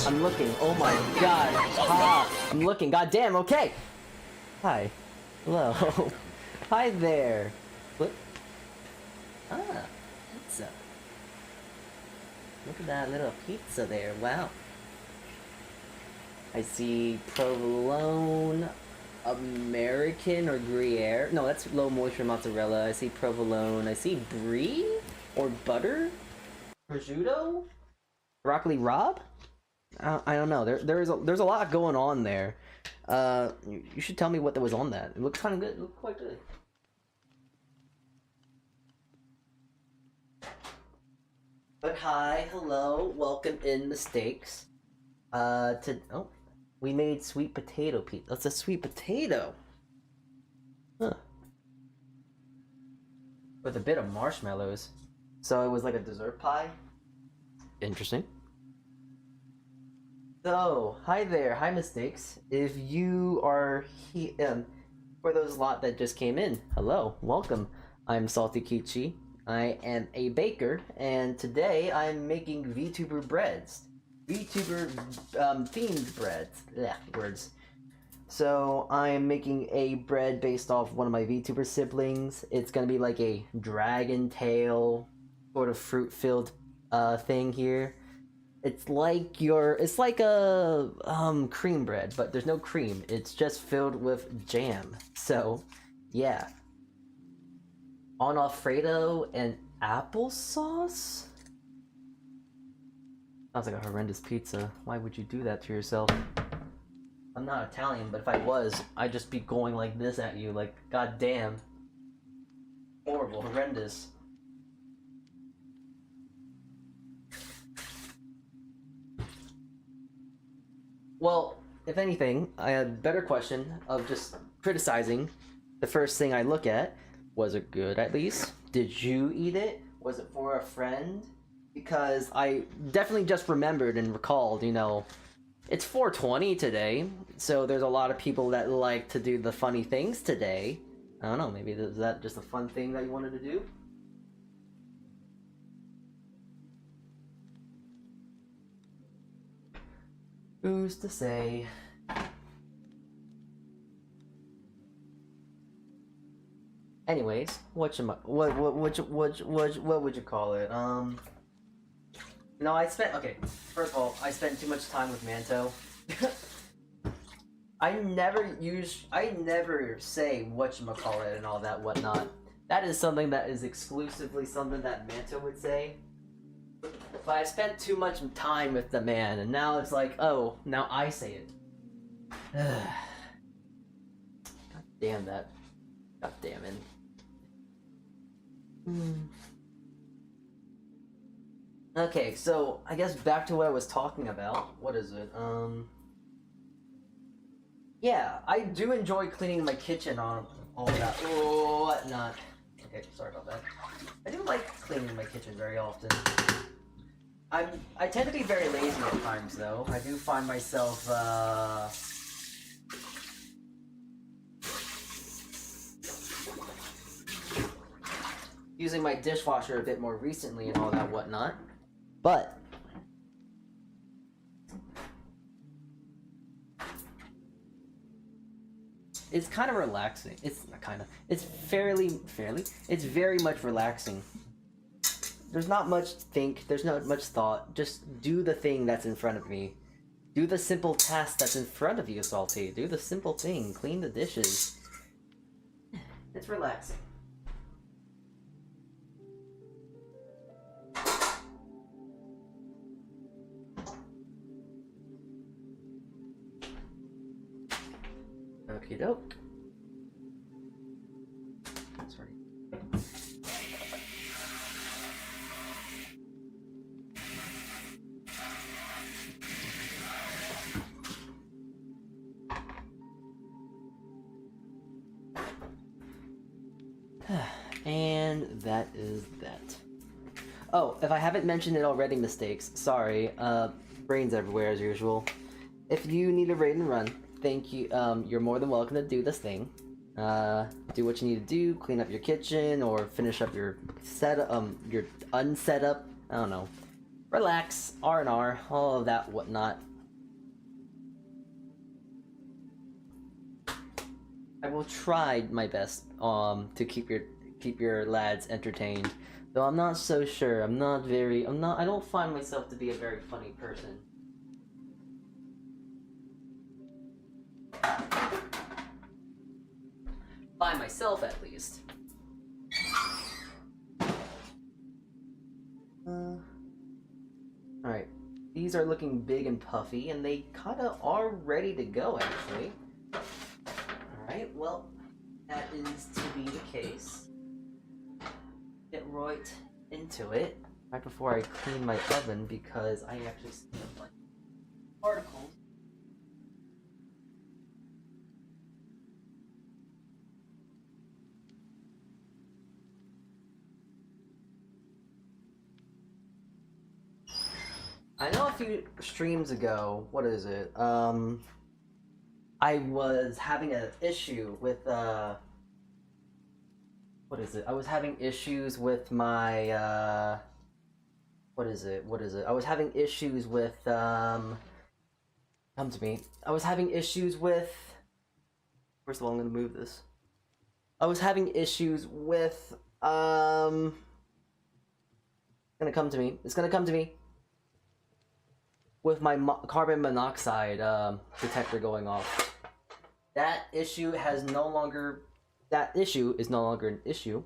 I'm looking. Oh my god. I'm looking. God damn. Okay. Hi. Hello. Hi there. What? Pizza. Look at that little pizza there. Wow. I see provolone, American or Gruyere. No, that's low moisture mozzarella. I see provolone. I see brie or butter, prosciutto, broccoli rabe. I don't know. There's a lot going on there. You should tell me what was on that. It looks kind of good. It looks quite good. But hi, hello, welcome in, mistakes. We made sweet potato pizza. That's a sweet potato. Huh. With a bit of marshmallows. So it was like a dessert pie? Interesting. So, hi there, hi mistakes. If you are for those lot that just came in, hello, welcome. I'm Saltea Kichee. I am a baker, and today I'm making VTuber Breads. VTuber themed breads. Yeah, words. So I'm making a bread based off one of my VTuber siblings. It's gonna be like a dragon tail sort of fruit-filled thing here. It's like a cream bread, but there's no cream. It's just filled with jam. So, yeah. On Alfredo and applesauce? Sounds like a horrendous pizza. Why would you do that to yourself? I'm I'm not Italian, but if I was, I'd just be going like this at you, like, god damn. Horrible, horrendous. Well, if anything, I had a better question of just criticizing. The first thing I look at, was it good at least? Did you eat it? Was it for a friend? Because I definitely just remembered and recalled, you know, it's 420 today, so there's a lot of people that like to do the funny things today. I don't know, maybe is that just a fun thing that you wanted to do? Who's to say? Anyways, what would you call it? No, okay. First of all, I spent too much time with Manto. I never say whatchamacallit and all that whatnot. That is something that is exclusively something that Manto would say. But I spent too much time with the man, and now it's like, oh, now I say it. God damn that. God damn it. Okay, so I guess back to what I was talking about. What is it? Yeah, I do enjoy cleaning my kitchen on all that whatnot. Okay, sorry about that. I do like cleaning my kitchen very often. I tend to be very lazy at times, though. I do find myself using my dishwasher a bit more recently and all that whatnot. But it's kind of relaxing. It's not kind of. It's fairly. It's very much relaxing. There's not much think. There's not much thought. Just do the thing that's in front of me. Do the simple task that's in front of you, Saltea. Do the simple thing. Clean the dishes. It's relaxing. Okie doke. Sorry. And that is that. Oh, if I haven't mentioned it already, mistakes. Sorry. Brains everywhere as usual. If you need a raid and run, thank you. You're more than welcome to do this thing. Do what you need to do. Clean up your kitchen or finish up your your unsetup. I don't know. Relax. R&R. All of that whatnot. I will try my best to keep your lads entertained. Though I'm not so sure. I don't find myself to be a very funny person. By myself, at least. Alright. These are looking big and puffy, and they kinda are ready to go, actually. Alright, well, that is to be the case. Get right into it. Right before I clean my oven, because I actually see like particles. I know a few streams ago, what is it? I was having an issue with, what is it? I was having issues with my, what is it? I was having issues with, come to me. I was having issues with, first of all, I'm gonna move this. I was having issues with, it's gonna come to me. It's gonna come to me. With my carbon monoxide detector going off. That issue is no longer an issue.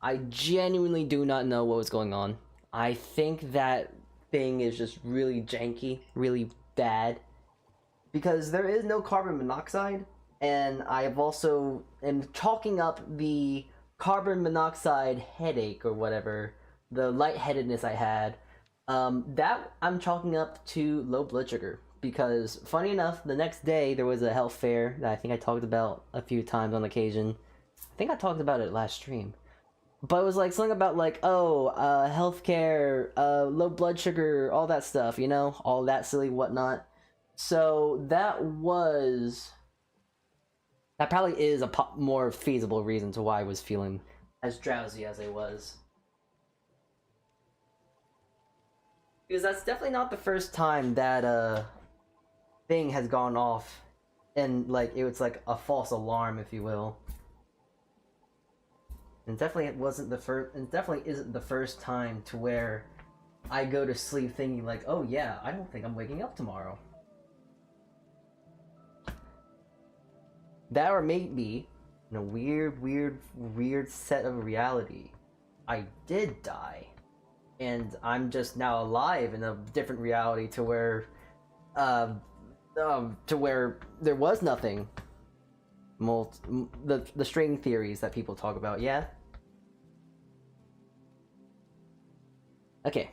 I genuinely do not know what was going on. I think that thing is just really janky, really bad. because there is no carbon monoxide, and I've also am chalking up the carbon monoxide headache or whatever, the lightheadedness I had, that I'm chalking up to low blood sugar. Because funny enough, the next day there was a health fair that I think I talked about a few times on occasion. I think I talked about it last stream. But it was like something about like, oh, healthcare, low blood sugar, all that stuff, you know, all that silly whatnot. So that probably is a more feasible reason to why I was feeling as drowsy as I was. Because that's definitely not the first time that thing has gone off, and like it was like a false alarm, if you will. And definitely it wasn't the first, and definitely isn't the first time to where I go to sleep thinking like, oh yeah, I don't think I'm waking up tomorrow. That or maybe, in a weird set of reality, I did die, and I'm just now alive in a different reality to where there was nothing. The string theories that people talk about, yeah. Okay.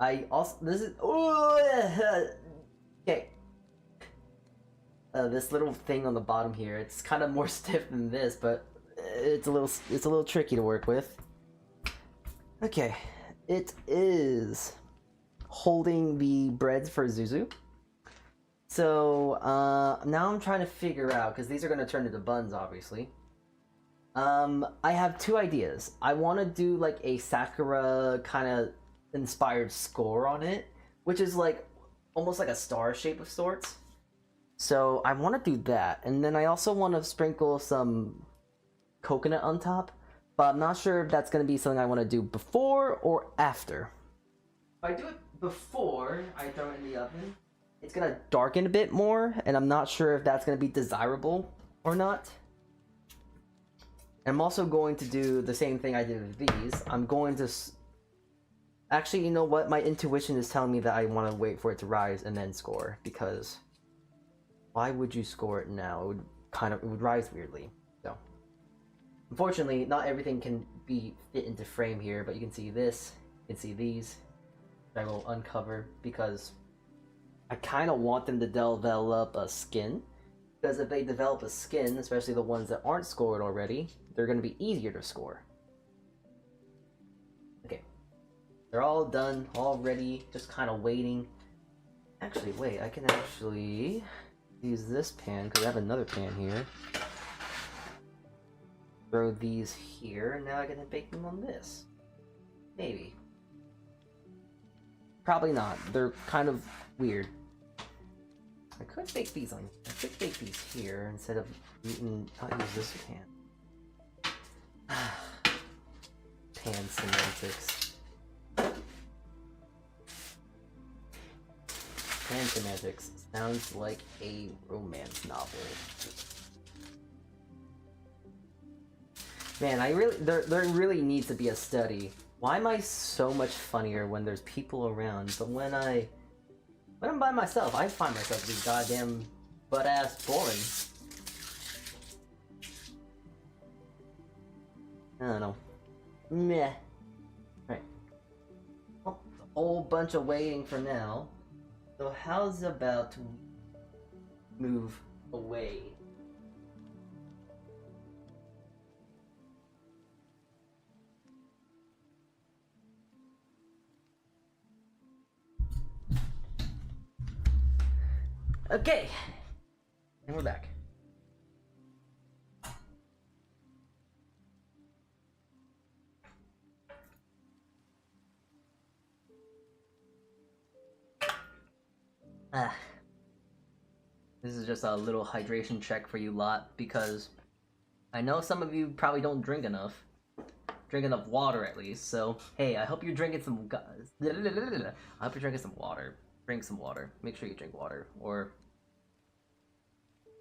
I also okay. This little thing on the bottom here, it's kind of more stiff than this, but it's a little tricky to work with. Okay, it is holding the breads for Zuzu. So now I'm trying to figure out, because these are going to turn into buns, obviously. I have two ideas. I want to do like a Sakura kind of inspired score on it, which is like almost like a star shape of sorts. So I want to do that, and then I also want to sprinkle some coconut on top, but I'm not sure if that's going to be something I want to do before or after. If I do it before I throw it in the oven, it's going to darken a bit more, and I'm not sure if that's going to be desirable or not. I'm also going to do the same thing I did with these. I'm going to... Actually, you know what? My intuition is telling me that I want to wait for it to rise and then score, because... Why would you score it now? It would rise weirdly. So, unfortunately, not everything can be fit into frame here, but you can see this, you can see these. I will uncover because I kind of want them to develop a skin. Because if they develop a skin, especially the ones that aren't scored already, they're going to be easier to score. Okay. They're all done, all ready, just kind of waiting. Actually, wait, I can actually use this pan, because I have another pan here. Throw these here, and now I can bake them on this. Maybe. Probably not. They're kind of weird. I could bake these here instead of not use this pan. Pan semantics. Pan semantics sounds like a romance novel. Man, there really needs to be a study. Why am I so much funnier when there's people around, but when I'm by myself, I find myself to be goddamn butt-ass boring. I don't know. Meh. Right. Well, a whole bunch of waiting for now. So how's about to move away? Okay, and we're back. This is just a little hydration check for you lot, because I know some of you probably don't drink enough. Drink enough water, at least, so hey, I hope you're drinking some... I hope you're drinking some water. Drink some water. Make sure you drink water, or...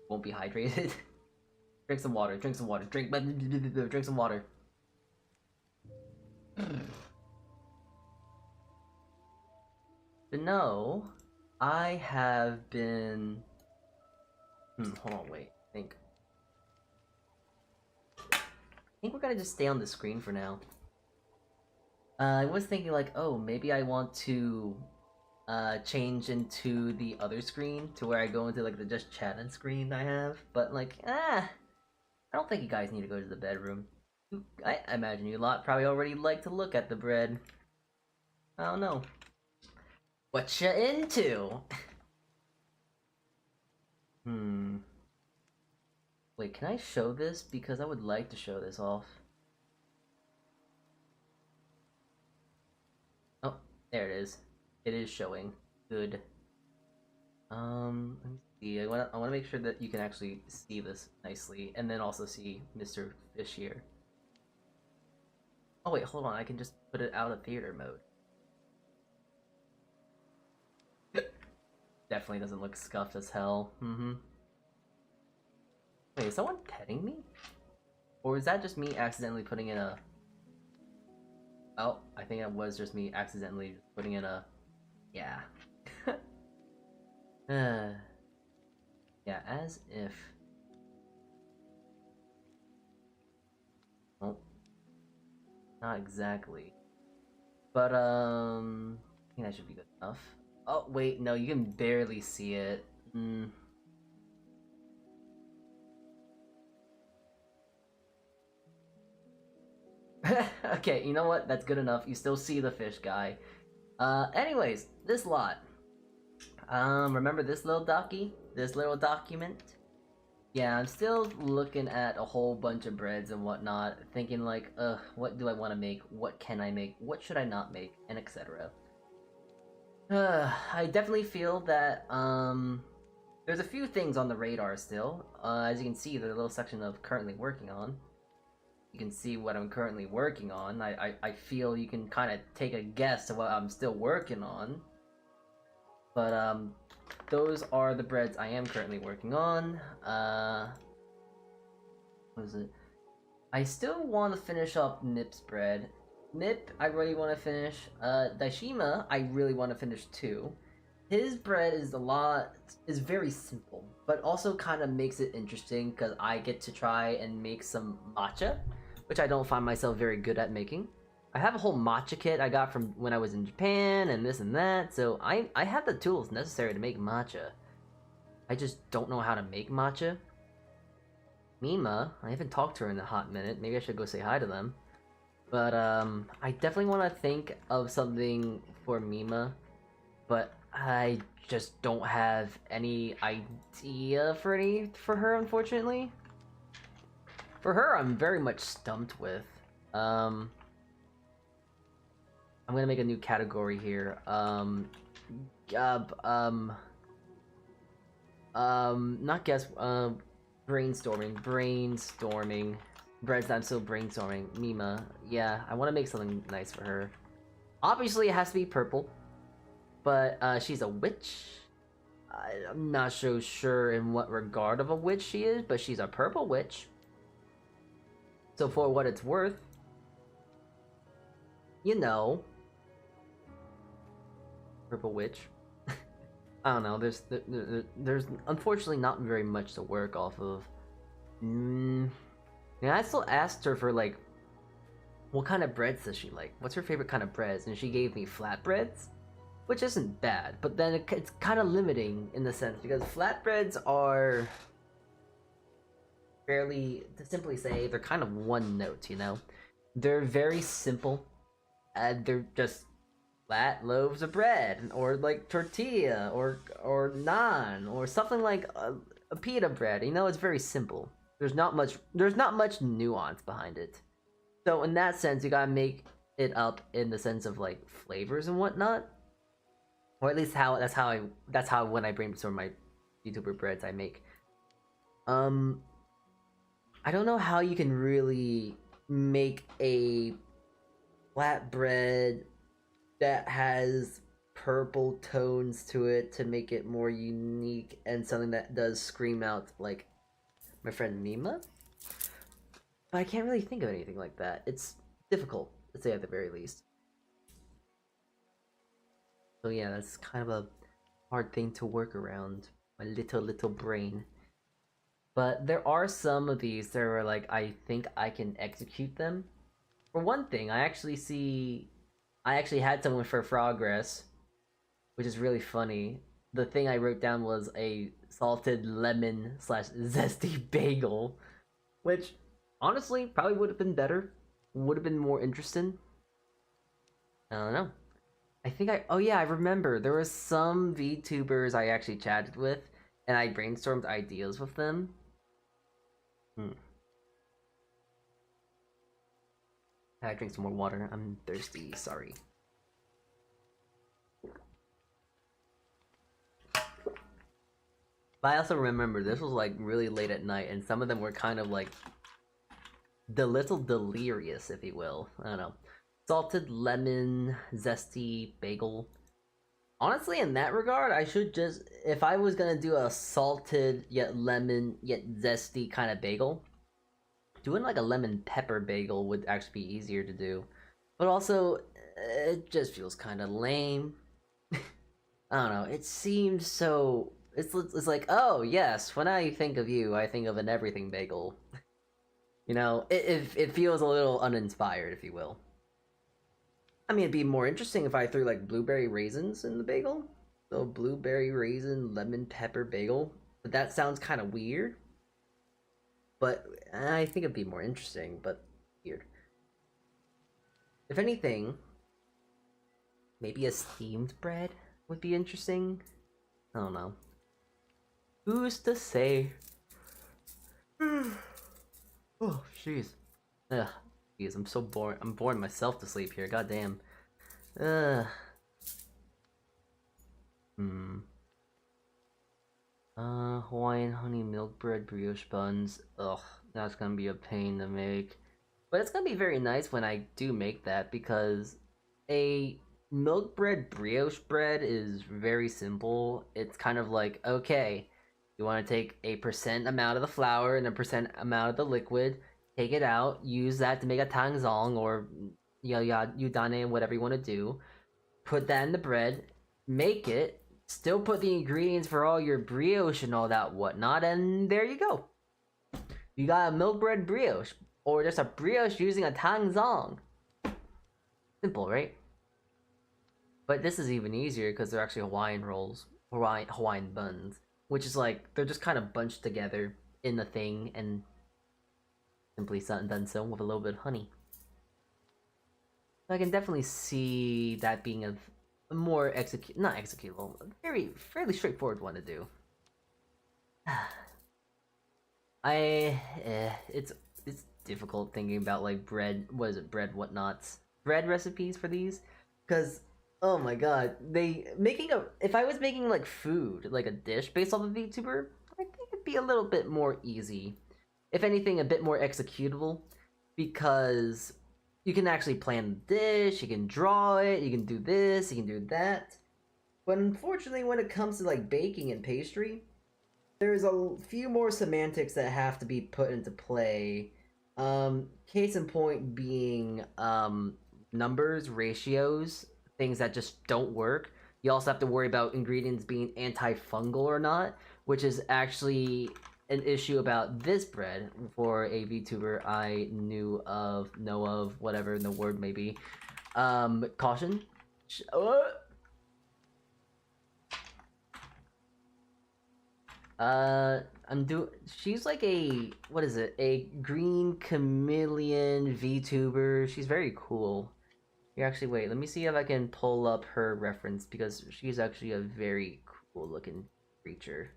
won't be hydrated. Drink some water, drink some water, drink some water. To know, I have been. Hold on, wait. I think we're gonna just stay on the screen for now. I was thinking like, oh, maybe I want to change into the other screen to where I go into like the just chatting screen I have, but like, I don't think you guys need to go to the bedroom. I imagine you lot probably already like to look at the bread. I don't know. What you into? Wait, can I show this? Because I would like to show this off. Oh, there it is. It is showing. Good. Let me see. I wanna make sure that you can actually see this nicely, and then also see Mr. Fish here. Oh wait, hold on. I can just put it out of theater mode. Definitely doesn't look scuffed as hell. Wait, is someone petting me? Or is that just me accidentally putting in a... Oh, I think that was just me accidentally putting in a... Yeah. Yeah, as if... Well, not exactly. But, I think that should be good enough. Oh, wait, no, you can barely see it. Okay, you know what? That's good enough. You still see the fish guy. Anyways, this lot. Remember this little docky? This little document? Yeah, I'm still looking at a whole bunch of breads and whatnot, thinking like, what do I want to make? What can I make? What should I not make? And etc. I definitely feel that, there's a few things on the radar still. As you can see, there's a little section of currently working on. You can see what I'm currently working on. I feel you can kind of take a guess of what I'm still working on. But, those are the breads I am currently working on. What is it? I still want to finish up Nip's bread. Nip, I really want to finish. Daishima, I really want to finish too. His bread is very simple, but also kind of makes it interesting because I get to try and make some matcha, which I don't find myself very good at making. I have a whole matcha kit I got from when I was in Japan and this and that, so I have the tools necessary to make matcha. I just don't know how to make matcha. Mima, I haven't talked to her in a hot minute. Maybe I should go say hi to them. But I definitely want to think of something for Mima, but I just don't have any idea for her, unfortunately. For her, I'm very much stumped with. I'm gonna make a new category here. Not guess. Brainstorming. Breads that I'm still brainstorming. Mima. Yeah, I want to make something nice for her. Obviously, it has to be purple. But she's a witch. I'm not so sure in what regard of a witch she is, but she's a purple witch. So for what it's worth, you know, purple witch. I don't know. There's unfortunately not very much to work off of. Yeah, I still asked her for like, what kind of breads does she like? What's her favorite kind of breads? And she gave me flatbreads, which isn't bad. But then it's kind of limiting in the sense because flatbreads are fairly, to simply say, they're kind of one note. You know, they're very simple, and they're just flat loaves of bread, or like tortilla, or naan, or something like a pita bread. You know, it's very simple. There's not much nuance behind it. So in that sense, you gotta make it up in the sense of like flavors and whatnot, or at least that's how when I brainstorm my VTuber breads I make. I don't know how you can really make a flatbread that has purple tones to it to make it more unique and something that does scream out like my friend Mima. But I can't really think of anything like that. It's difficult to say at the very least. So yeah, that's kind of a hard thing to work around. My little brain. But there are some of these that are like, I think I can execute them. For one thing, I actually had someone for progress, which is really funny. The thing I wrote down was a salted lemon slash zesty bagel, which honestly probably would have been better, would have been more interesting. I don't know. I think oh yeah, I remember there was some VTubers I actually chatted with, and I brainstormed ideas with them. I drink some more water. I'm thirsty. Sorry. But I also remember this was like really late at night, and some of them were kind of like the little delirious, if you will. I don't know. Salted lemon, zesty bagel. Honestly, in that regard, I should just, if I was gonna do a salted yet lemon yet zesty kind of bagel, doing like a lemon pepper bagel would actually be easier to do. But also, it just feels kind of lame. I don't know. It seems so. It's like, oh yes, when I think of you, I think of an everything bagel. You know, it feels a little uninspired, if you will. I mean, it'd be more interesting if I threw like blueberry raisins in the bagel. So blueberry raisin lemon pepper bagel. But that sounds kind of weird. But I think it'd be more interesting, but weird. If anything, maybe a steamed bread would be interesting. I don't know. Who's to say? Oh, jeez. Ugh. Jeez, I'm so bored. I'm boring myself to sleep here. Goddamn. Hawaiian honey milk bread brioche buns. Ugh, that's gonna be a pain to make. But it's gonna be very nice when I do make that, because a milk bread brioche bread is very simple. It's kind of like, okay, you want to take a percent amount of the flour and a percent amount of the liquid, take it out, use that to make a tangzong or udane, whatever you want to do. Put that in the bread, make it, still put the ingredients for all your brioche and all that whatnot, and there you go. You got a milk bread brioche, or just a brioche using a tangzong. Simple, right? But this is even easier because they're actually Hawaiian rolls, Hawaiian buns, which is like, they're just kind of bunched together in the thing and simply done so with a little bit of honey. I can definitely see that being a more not executable, fairly straightforward one to do. It's difficult thinking about like bread, whatnots, bread recipes for these, because oh my god, if I was making like food, like a dish based off of VTuber, I think it'd be a little bit more easy. If anything, a bit more executable, because you can actually plan the dish, you can draw it, you can do this, you can do that. But unfortunately, when it comes to like baking and pastry, there's a few more semantics that have to be put into play. Case in point being numbers, ratios, things that just don't work. You also have to worry about ingredients being antifungal or not, which is actually an issue about this bread for a VTuber I know of, whatever the word may be. Caution. She's like what is it? A green chameleon VTuber. She's very cool. Here, actually, wait, let me see if I can pull up her reference, because she's actually a very cool looking creature.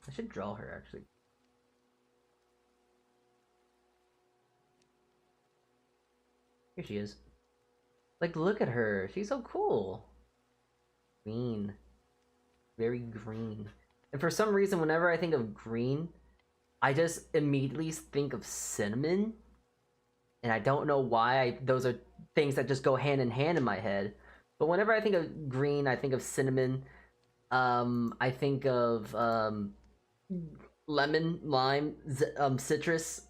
I should draw her, actually. Here she is. Like, look at her. She's so cool. Green. Very green. And for some reason, whenever I think of green, I just immediately think of cinnamon. And I don't know why. Those are things that just go hand in hand in my head. But whenever I think of green, I think of cinnamon. I think of lemon, lime, citrus.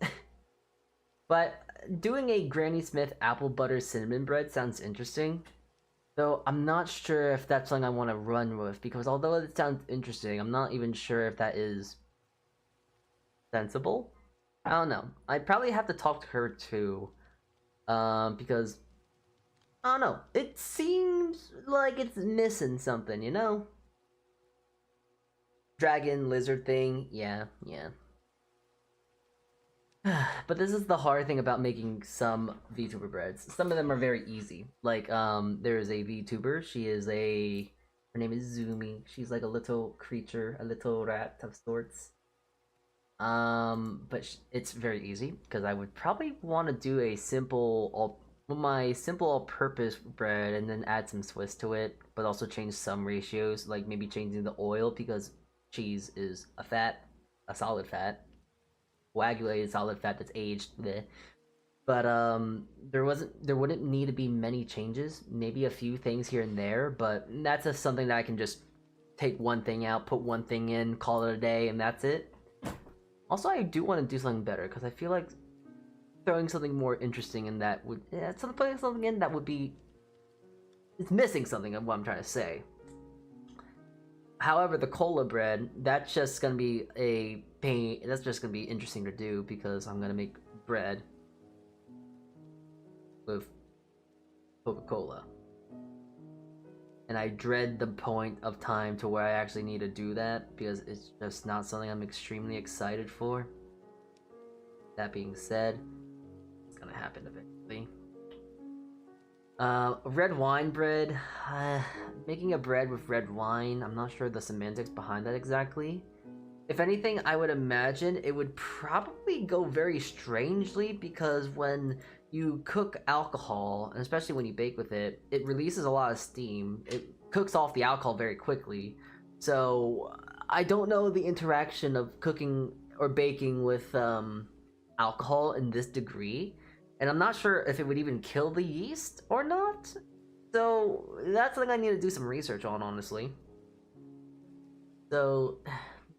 But doing a Granny Smith apple butter cinnamon bread sounds interesting. So I'm not sure if that's something I want to run with, because although it sounds interesting, I'm not even sure if that is sensible. I don't know. I'd probably have to talk to her too, because I don't know. It seems like it's missing something, you know? Dragon lizard thing, yeah, yeah. But this is the hard thing about making some VTuber breads. Some of them are very easy. Like, there is a VTuber. Her name is Zumi. She's like a little creature, a little rat of sorts. But it's very easy because I would probably want to do a my simple all-purpose bread and then add some Swiss to it, but also change some ratios, like maybe changing the oil because cheese is a solid fat, coagulated solid fat that's aged. Bleh. But there wouldn't need to be many changes, maybe a few things here and there, but that's just something that I can just take one thing out, put one thing in, call it a day, and that's it. Also, I do want to do something better because I feel like throwing something more interesting in that would putting something in that would be it's missing something of what I'm trying to say. However, the cola bread that's just gonna be a pain. That's just gonna be interesting to do because I'm gonna make bread with Coca-Cola, and I dread the point of time to where I actually need to do that because it's just not something I'm extremely excited for. That being said, it's gonna happen eventually. Red wine bread. Making a bread with red wine, I'm not sure the semantics behind that exactly. If anything, I would imagine it would probably go very strangely because when you cook alcohol, and especially when you bake with it, it releases a lot of steam. It cooks off the alcohol very quickly. So I don't know the interaction of cooking or baking with alcohol in this degree, and I'm not sure if it would even kill the yeast or not. So that's something I need to do some research on, honestly. So,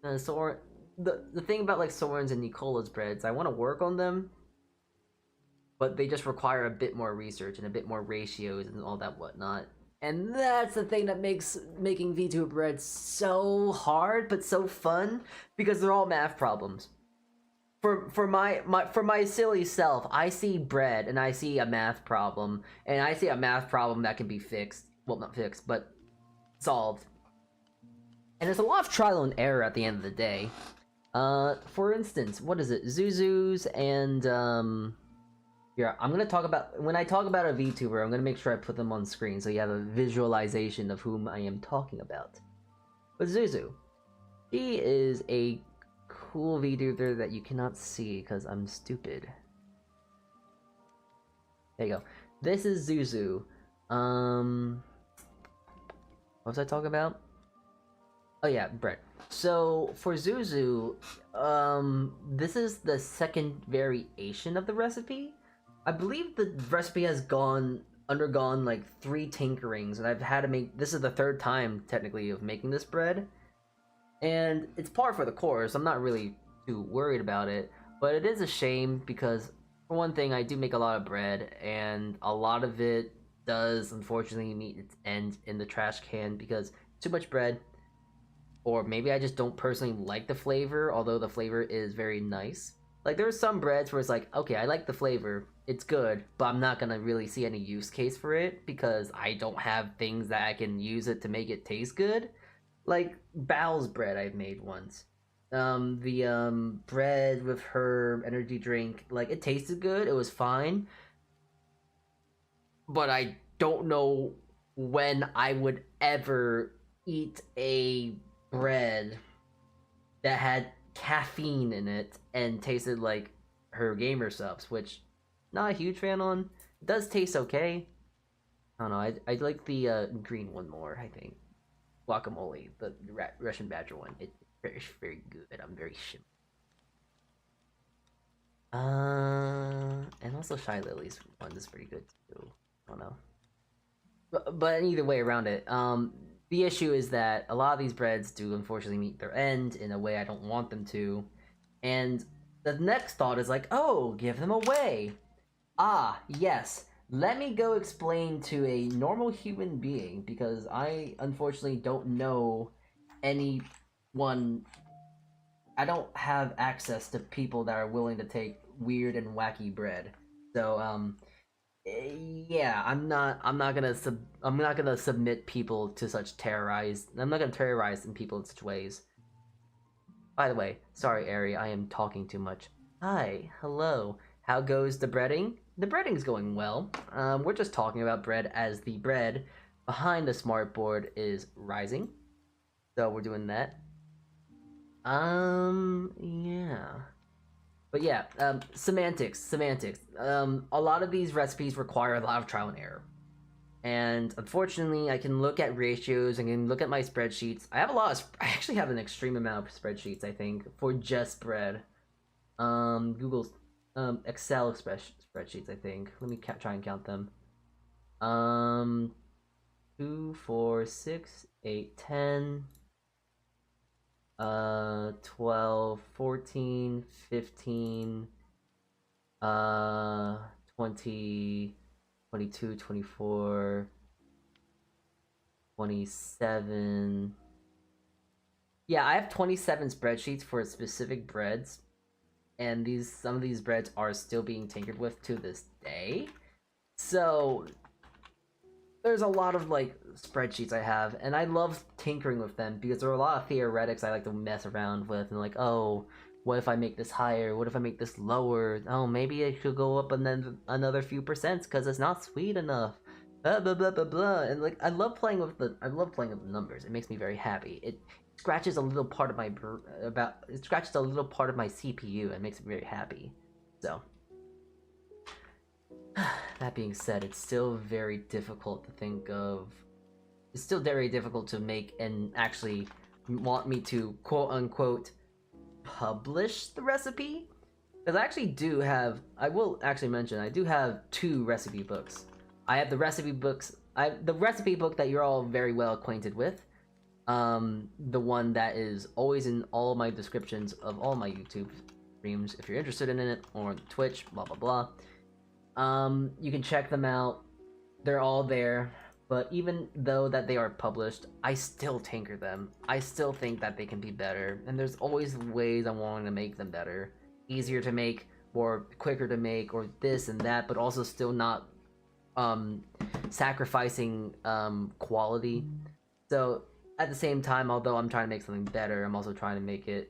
the thing about like Soren's and Nicola's breads, I want to work on them, but they just require a bit more research and a bit more ratios and all that whatnot. And that's the thing that makes making VTuber breads so hard but so fun because they're all math problems. For my silly self, I see bread and I see a math problem, and I see a math problem that can be fixed. Well, not fixed, but solved. And there's a lot of trial and error at the end of the day. For instance, what is it? Zuzu's and yeah, I'm gonna talk about when I talk about a VTuber, I'm gonna make sure I put them on screen so you have a visualization of whom I am talking about. But Zuzu, she is a cool VTuber that you cannot see because I'm stupid. There you go. This is Zuzu. What was I talking about? Oh yeah, bread. So for Zuzu, this is the second variation of the recipe. I believe the recipe has undergone like 3 tinkerings, and I've had to make this is the 3rd time technically of making this bread. And it's par for the course. I'm not really too worried about it, but it is a shame because for one thing, I do make a lot of bread, and a lot of it does unfortunately meet its end in the trash can because too much bread. Or maybe I just don't personally like the flavor, although the flavor is very nice. Like, there's some breads where it's like, okay, I like the flavor, it's good, but I'm not gonna really see any use case for it because I don't have things that I can use it to make it taste good. Like, Bal's bread I've made once. The bread with her energy drink, like, it tasted good, it was fine, but I don't know when I would ever eat a bread that had caffeine in it and tasted like her gamer subs, which not a huge fan on. It does taste okay. I don't know. I like the green one more. I think guacamole, the Russian Badger one. It's very good. I'm very shim. And also Shy Lily's one is pretty good too. I don't know. But either way around it, the issue is that a lot of these breads do unfortunately meet their end in a way I don't want them to. And the next thought is like, oh, give them away. Ah, yes, let me go explain to a normal human being, because I unfortunately don't know anyone. I don't have access to people that are willing to take weird and wacky bread. So yeah, I'm not gonna submit people to such terrorize. I'm not gonna terrorize people in such ways. By the way, sorry, Ari, I am talking too much. Hi, hello. How goes the breading? The breading's going well. We're just talking about bread as the bread behind the smart board is rising. So we're doing that. Yeah. But yeah, semantics. A lot of these recipes require a lot of trial and error. And unfortunately, I can look at ratios, I can look at my spreadsheets. I have a lot of, I actually have an extreme amount of spreadsheets, I think, for just bread. Google's, Excel spreadsheets, I think. Let me try and count them. Um, 2, 4, 6, 8, 10, 12, 14, 15, 20, 22, 24, 27. Yeah, I have 27 spreadsheets for specific breads, and some of these breads are still being tinkered with to this day. So there's a lot of like spreadsheets I have, and I love tinkering with them because there are a lot of theoretics I like to mess around with, and like, oh, what if I make this higher? What if I make this lower? Oh, maybe it should go up and then another few percents because it's not sweet enough. Blah blah blah blah blah. And like, I love playing with the numbers. It makes me very happy. It scratches a little part of my it scratches a little part of my CPU and makes me very happy. So that being said, it's still very difficult to think of. It's still very difficult to make and actually want me to quote unquote publish the recipe. Because I actually do have, I will actually mention, I do have 2 recipe books. I have the recipe books, the recipe book that you're all very well acquainted with. The one that is always in all my descriptions of all my YouTube streams if you're interested in it, or Twitch, blah blah blah. You can check them out. They're all there. But even though that they are published, I still tinker them. I still think that they can be better, and there's always ways I want to make them better, easier to make, or quicker to make, or this and that, but also still not sacrificing quality. So at the same time, although I'm trying to make something better, I'm also trying to make it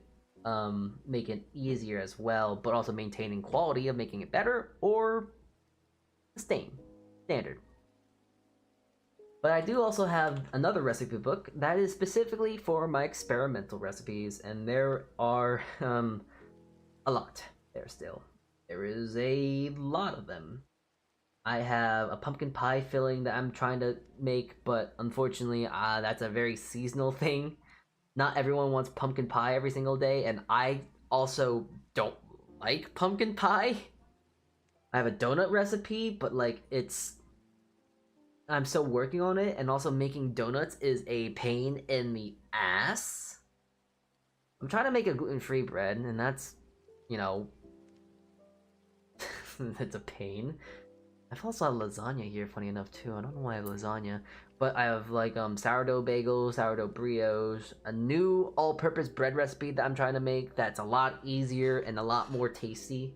easier as well, but also maintaining quality of making it better or standard. But I do also have another recipe book that is specifically for my experimental recipes, and there are a lot there still. There is a lot of them. I have a pumpkin pie filling that I'm trying to make, but unfortunately, that's a very seasonal thing. Not everyone wants pumpkin pie every single day, and I also don't like pumpkin pie. I have a donut recipe, but like I'm still working on it, and also making donuts is a pain in the ass. I'm trying to make a gluten-free bread, and that's, you know, it's a pain. I've also have lasagna here, funny enough, too. I don't know why I have lasagna, but I have like sourdough bagels, sourdough brioche, a new all-purpose bread recipe that I'm trying to make that's a lot easier and a lot more tasty.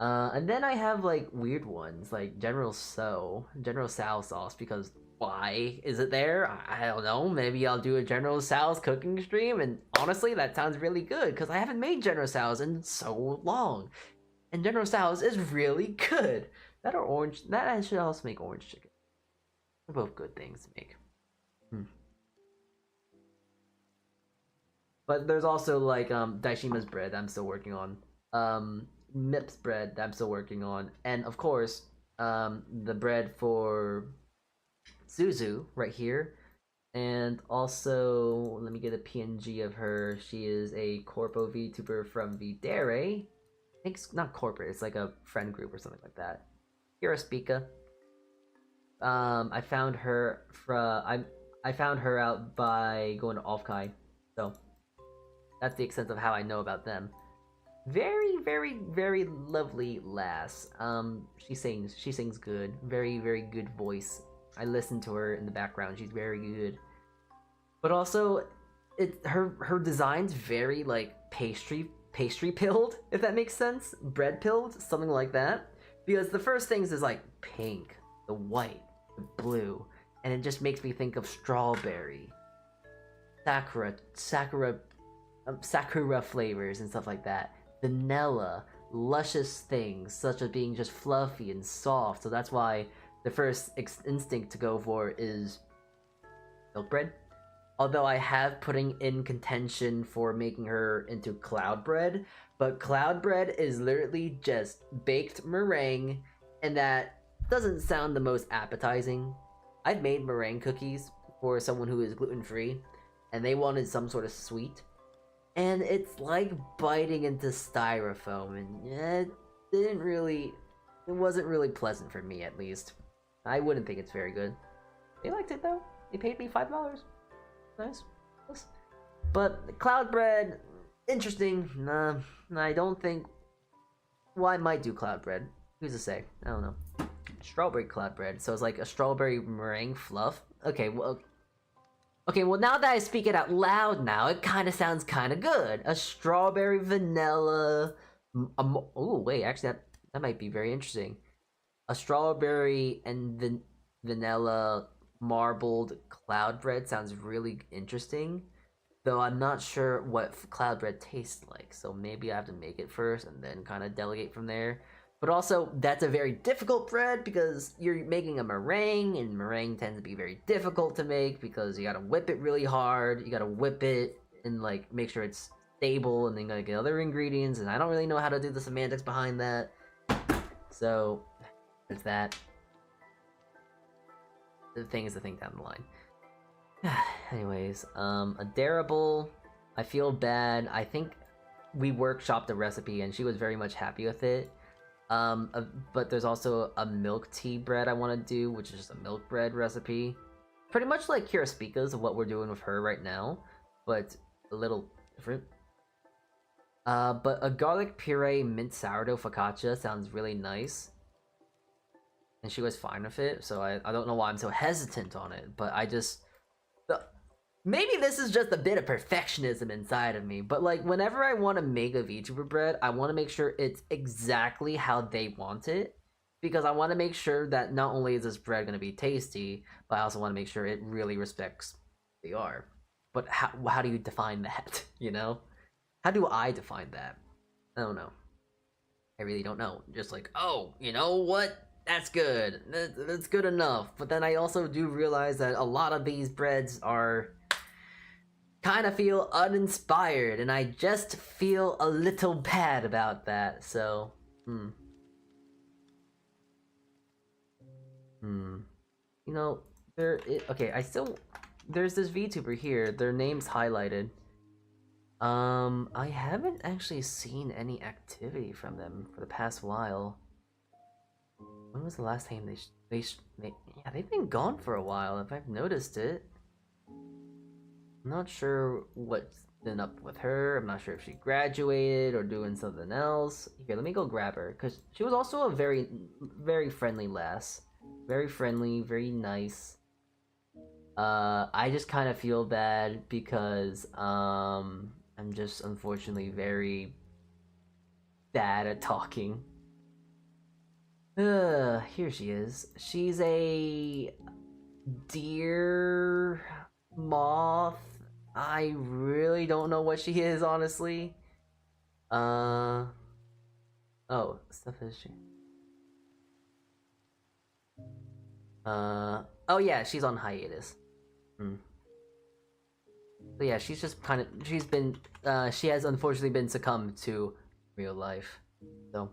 And then I have like weird ones like General Tso sauce, because why is it there? I don't know. Maybe I'll do a General Tso's cooking stream, and honestly, that sounds really good because I haven't made General Tso's in so long, and General Tso's is really good. That or orange. That I should also make orange chicken. They're both good things to make. But there's also like Daishima's bread that I'm still working on. Mip's bread that I'm still working on, and of course, the bread for Suzu right here. And also, let me get a PNG of her. She is a corpo VTuber from Videre. I think it's not corporate, it's like a friend group or something like that. Hirospeaka. I found her I found her out by going to Offkai, so that's the extent of how I know about them. Very, very, very lovely lass. She sings good. Very, very good voice. I listen to her in the background. She's very good. But also, her design's very like pastry pilled, if that makes sense. Bread pilled, something like that. Because the first things is like pink, the white, the blue, and it just makes me think of strawberry, sakura flavors and stuff like that. Vanilla, luscious things such as being just fluffy and soft. So that's why the first instinct to go for is milk bread. Although I have putting in contention for making her into cloud bread, but cloud bread is literally just baked meringue, and that doesn't sound the most appetizing. I've made meringue cookies for someone who is gluten-free, and they wanted some sort of sweet, and it's like biting into styrofoam, and it wasn't really pleasant for me, at least. I wouldn't think it's very good. They liked it though. They paid me $5. Nice. But cloud bread, interesting. Nah, I don't think. Well, I might do cloud bread. Who's to say? I don't know. Strawberry cloud bread. So it's like a strawberry meringue fluff. Okay, well. Okay, well now that I speak it out loud, now it kind of sounds kind of good. A strawberry vanilla. Oh wait, actually that might be very interesting. A strawberry and vanilla marbled cloud bread sounds really interesting, though I'm not sure what cloud bread tastes like, so maybe I have to make it first and then kind of delegate from there. But also, that's a very difficult bread because you're making a meringue, and meringue tends to be very difficult to make because you gotta whip it really hard, you gotta whip it and like make sure it's stable, and then you gotta get other ingredients, and I don't really know how to do the semantics behind that. So, there's that. The thing is to think down the line. Anyways, Adorable, I feel bad. I think we workshopped the recipe and she was very much happy with it. But there's also a milk tea bread I want to do, which is just a milk bread recipe. Pretty much like Kiraspika's of what we're doing with her right now, but a little different. But a garlic puree mint sourdough focaccia sounds really nice. And she was fine with it, so I don't know why I'm so hesitant on it, but I just... Maybe this is just a bit of perfectionism inside of me, but like, whenever I want to make a VTuber bread, I want to make sure it's exactly how they want it, because I want to make sure that not only is this bread going to be tasty, but I also want to make sure it really respects who they are. But how do you define that, you know? How do I define that? I don't know. I really don't know. Just like, oh, you know what? That's good. That's good enough. But then I also do realize that a lot of these breads are kind of feel uninspired, and I just feel a little bad about that. So, you know, okay, there's this VTuber here. Their name's highlighted. I haven't actually seen any activity from them for the past while. When was the last time yeah, they've been gone for a while, if I've noticed it. I'm not sure what's been up with her. I'm not sure if she graduated or doing something else. Here, let me go grab her, because she was also a very, very friendly lass. Very friendly, very nice. I just kind of feel bad because, I'm just unfortunately very bad at talking. Here she is. She's a deer moth. I really don't know what she is, honestly. Oh, stuff is she. Oh yeah, she's on hiatus. So yeah, she's just kind of, she has unfortunately been succumbed to real life. So,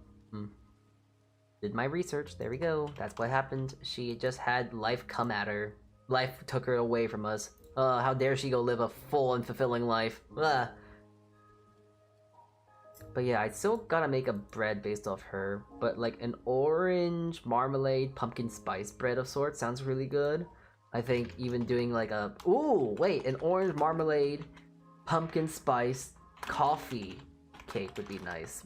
did my research, there we go. That's what happened. She just had life come at her. Life took her away from us. How dare she go live a full and fulfilling life. Ugh. But yeah, I still gotta make a bread based off her. But like an orange marmalade pumpkin spice bread of sorts sounds really good. I think even doing like a... Ooh, wait, an orange marmalade pumpkin spice coffee cake would be nice.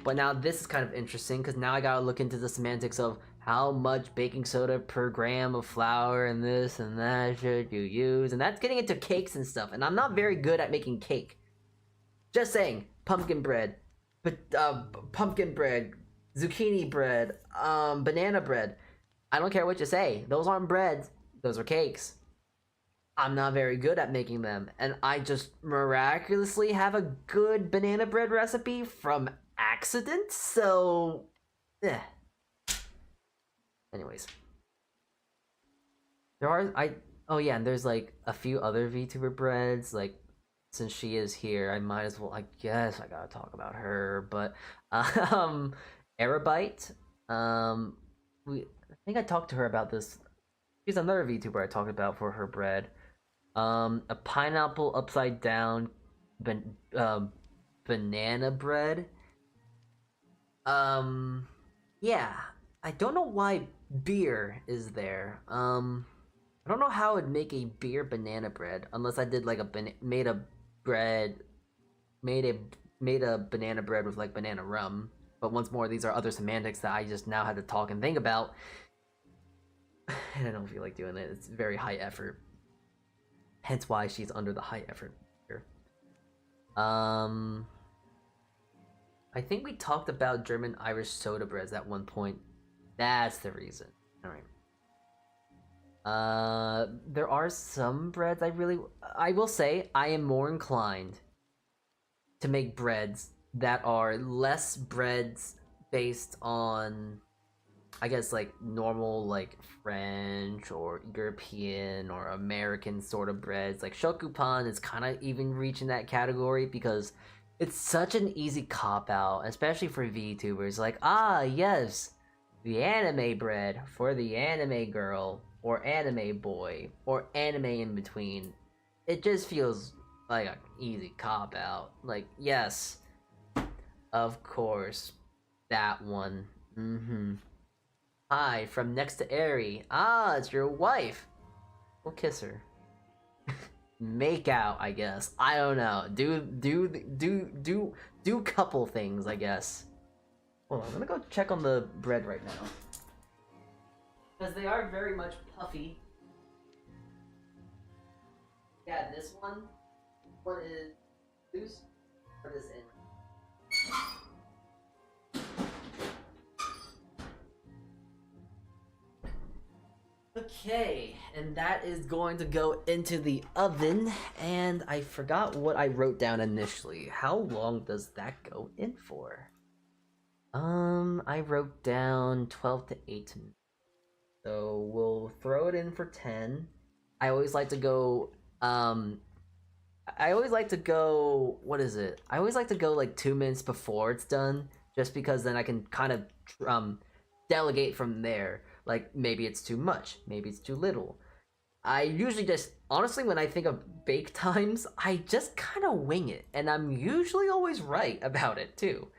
But now this is kind of interesting because now I gotta look into the semantics of how much baking soda per gram of flour and this and that should you use, and that's getting into cakes and stuff. And I'm not very good at making cake. Just saying, pumpkin bread, zucchini bread, banana bread. I don't care what you say. Those aren't breads. Those are cakes. I'm not very good at making them, and I just miraculously have a good banana bread recipe from accident, so... eh. Anyways. Oh yeah, and there's like a few other VTuber breads, like, since she is here, I might as well, I guess I gotta talk about her, but, Arabite, I think I talked to her about this. She's another VTuber I talked about for her bread. A pineapple upside down banana bread. Yeah, I don't know why beer is there. I don't know how I'd make a beer banana bread unless I did like made a banana bread with like banana rum. But once more, these are other semantics that I just now had to talk and think about. And I don't feel like doing it. It's very high effort. Hence why she's under the high effort here. I think we talked about German Irish soda breads at one point. That's the reason. Alright. There are some breads I will say I am more inclined to make breads that are less breads based on, I guess, like normal like French or European or American sort of breads. Like shokupan is kind of even reaching that category because it's such an easy cop out, especially for VTubers. Like, ah, yes, the anime bread for the anime girl or anime boy or anime in between. It just feels like an easy cop out. Like, yes, of course, that one. Hi, from next to Airy. Ah, it's your wife. We'll kiss her. Make out, I guess. I don't know. Do couple things, I guess. Hold on, I'm gonna go check on the bread right now. Because they are very much puffy. Yeah, this one is loose. Put this in. Okay, and that is going to go into the oven, and I forgot what I wrote down initially. How long does that go in for? I wrote down 12 to 18. So we'll throw it in for 10. I always like to go, what is it? I always like to go like 2 minutes before it's done, just because then I can kind of, delegate from there. Like, maybe it's too much, maybe it's too little. I usually just, honestly, when I think of bake times, I just kind of wing it, and I'm usually always right about it, too.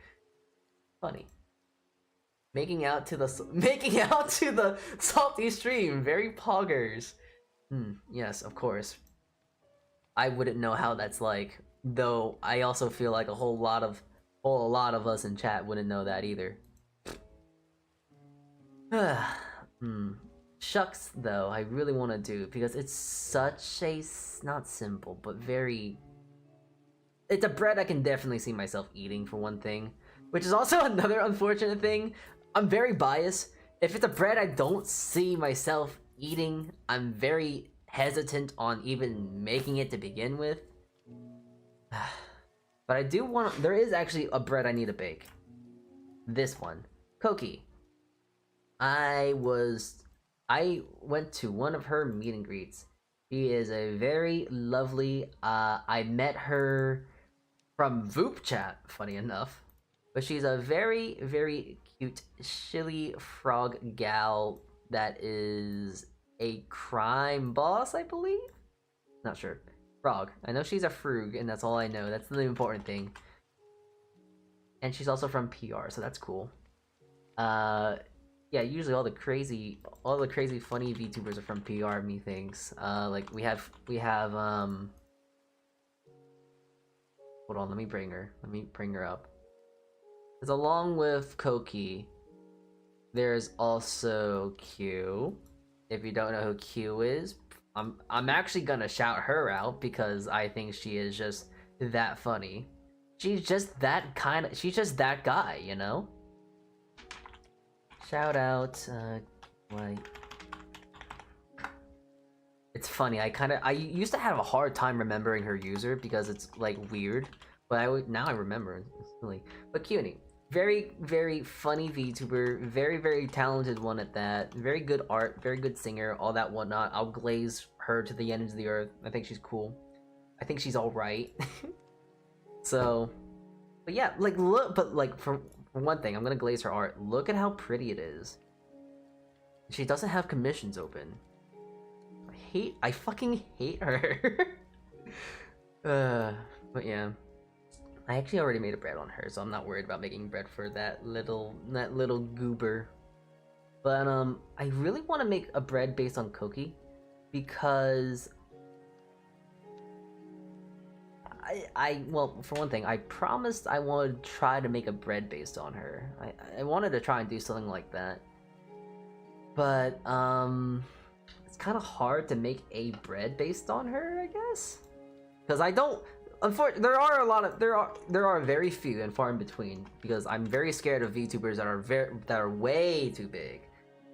Funny. Making out to the salty stream, very poggers. Yes, of course. I wouldn't know how that's like, though I also feel like a whole lot of us in chat wouldn't know that either. Shucks, though, I really want to do, because it's such a, not simple, but very... It's a bread I can definitely see myself eating, for one thing. Which is also another unfortunate thing. I'm very biased. If it's a bread I don't see myself eating, I'm very hesitant on even making it to begin with. But I do want... There is actually a bread I need to bake. This one. Koki. I went to one of her meet and greets. She is a very lovely, I met her from Voop chat, funny enough. But she's a very, very cute, shilly frog gal that is a crime boss, I believe? Not sure. Frog. I know she's a frug, and that's all I know. That's the important thing. And she's also from PR, so that's cool. Yeah, usually all the crazy funny VTubers are from PR, methinks. Like we have Hold on, let me bring her. Let me bring her up. Because along with Koki, there's also Q. If you don't know who Q is, I'm actually gonna shout her out because I think she is just that funny. She's just that she's just that guy, you know? Shout out, like... It's funny, I used to have a hard time remembering her user because it's, like, weird. But now I remember, it's silly. But Cutie, very, very funny VTuber, very, very talented one at that. Very good art, very good singer, all that whatnot. I'll glaze her to the ends of the earth. I think she's cool. I think she's alright. So, but yeah, like, look, but, like, for one thing, I'm gonna glaze her art. Look at how pretty it is. She doesn't have commissions open. I fucking hate her. But yeah. I actually already made a bread on her, so I'm not worried about making bread for that little goober. But I really want to make a bread based on Koki because well, for one thing, I promised I would try to make a bread based on her. I wanted to try and do something like that. But it's kind of hard to make a bread based on her, I guess. Because I don't unfortunately, there are very few and far in between because I'm very scared of VTubers that are way too big.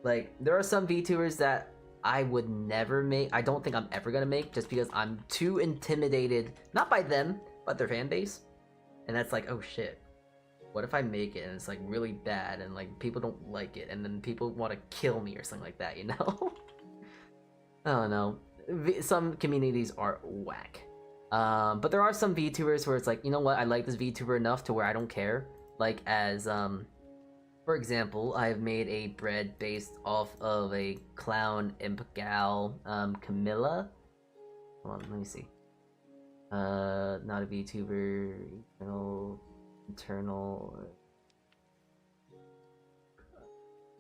Like, there are some VTubers that I would never make. I don't think I'm ever gonna make just because I'm too intimidated, not by them, but their fan base. And that's like, oh shit. What if I make it and it's like really bad and like people don't like it and then people want to kill me or something like that, you know? I don't know. Some communities are whack. But there are some VTubers where it's like, you know what, I like this VTuber enough to where I don't care. Like, as, for example, I've made a bread based off of a clown imp gal, Camilla. Hold on, let me see. Not a VTuber, internal.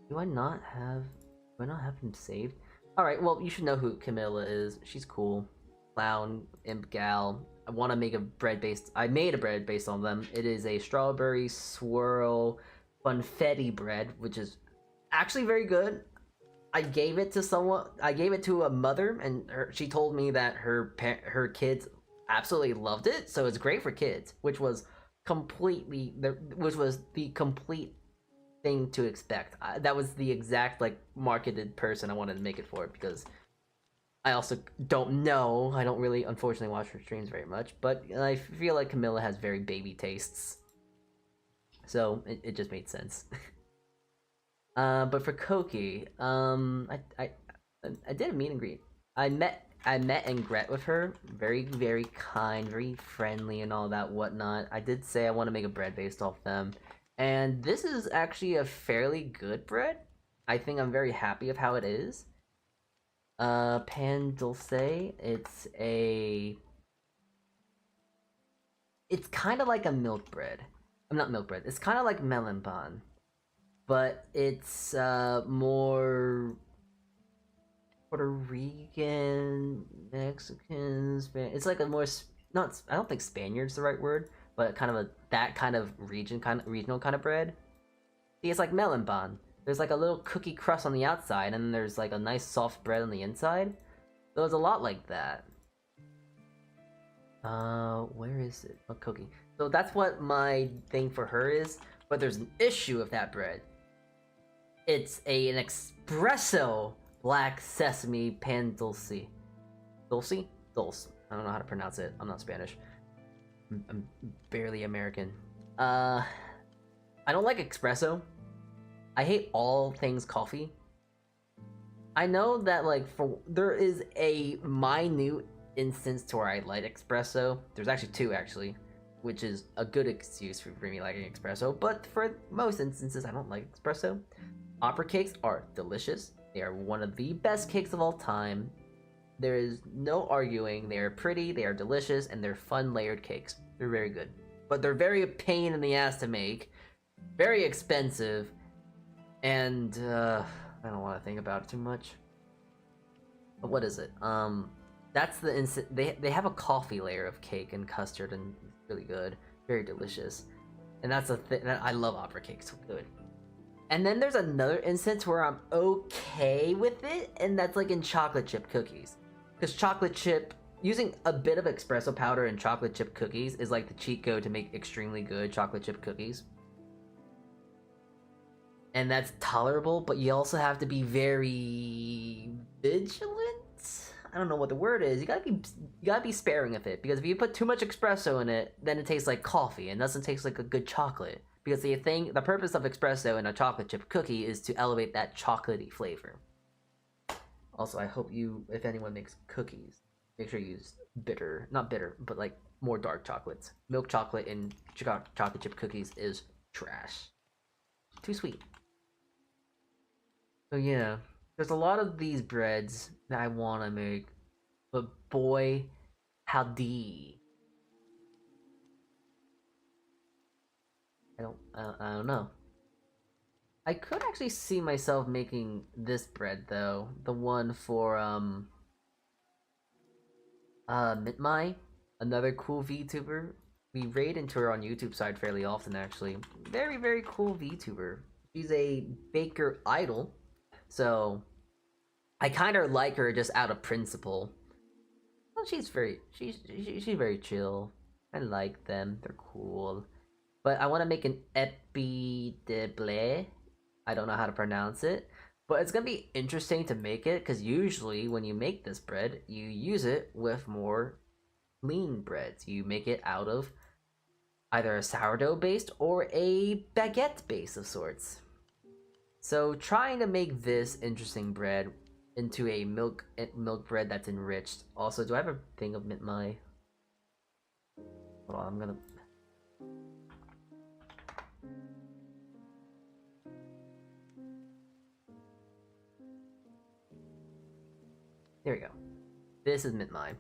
Do I not have him saved? Alright, well, you should know who Camilla is. She's cool. Clown, imp gal. I want to make a bread based... I made a bread based on them. It is a strawberry swirl funfetti bread, which is actually very good. I gave it to someone... I gave it to a mother, and she told me that her kids absolutely loved it, so it's great for kids, which was the complete thing to expect. That was the exact, like, marketed person I wanted to make it for, because I also don't know. I don't really, unfortunately, watch her streams very much, but I feel like Camilla has very baby tastes. So, it just made sense. But for Koki, I did a meet and greet. I met and Gret with her. Very, very kind, very friendly and all that whatnot. I did say I want to make a bread based off them. And this is actually a fairly good bread. I think I'm very happy of how it is. Pan dulce, it's kind of like a milk bread. I'm not milk bread. It's kind of like melon pan, but it's more Puerto Rican, Mexican, it's like a more I don't think Spaniard's the right word, but kind of that kind of regional kind of bread. See, it's like melon pan. There's like a little cookie crust on the outside, and then there's like a nice soft bread on the inside. So it's a lot like that. Where is it? A cookie. So that's what my thing for her is, but there's an issue with that bread. It's an espresso black sesame pan dulce. Dulce? Dulce. I don't know how to pronounce it. I'm not Spanish. I'm barely American. I don't like espresso. I hate all things coffee. I know that, like, there is a minute instance to where I like espresso. There's actually two, actually, which is a good excuse for me liking espresso. But for most instances, I don't like espresso. Opera cakes are delicious. They are one of the best cakes of all time. There is no arguing. They are pretty, they are delicious, and they're fun layered cakes. They're very good. But they're very a pain in the ass to make. Very expensive. And, I don't want to think about it too much. But what is it? That's the they have a coffee layer of cake and custard and really good, very delicious, and that's a thing. I love opera cake, so good. And then there's another instance where I'm okay with it, and that's like in chocolate chip cookies, because chocolate chip using a bit of espresso powder in chocolate chip cookies is like the cheat code to make extremely good chocolate chip cookies. And that's tolerable, but you also have to be very vigilant. I don't know what the word is. You gotta be sparing of it, because if you put too much espresso in it, then it tastes like coffee and doesn't taste like a good chocolate. Because the purpose of espresso in a chocolate chip cookie is to elevate that chocolatey flavor. Also, I hope if anyone makes cookies, make sure you use not bitter, but like more dark chocolates. Milk chocolate in chocolate chip cookies is trash. Too sweet. So yeah, there's a lot of these breads that I want to make, but boy, howdy. I don't know. I could actually see myself making this bread though, the one for Mitmai, another cool VTuber. We raid into her on YouTube side fairly often actually. Very, very cool VTuber. She's a baker idol, so I kind of like her just out of principle. Well, she's very chill. I like them. They're cool. But I want to make an epi de blé. I don't know how to pronounce it, but it's gonna be interesting to make it, because usually when you make this bread, you use it with more lean breads. You make it out of either a sourdough based or a baguette base of sorts. So trying to make this interesting bread into a milk bread that's enriched. Also, do I have a thing of Mitmai? Hold on, I'm gonna. There we go. This is Mitmai.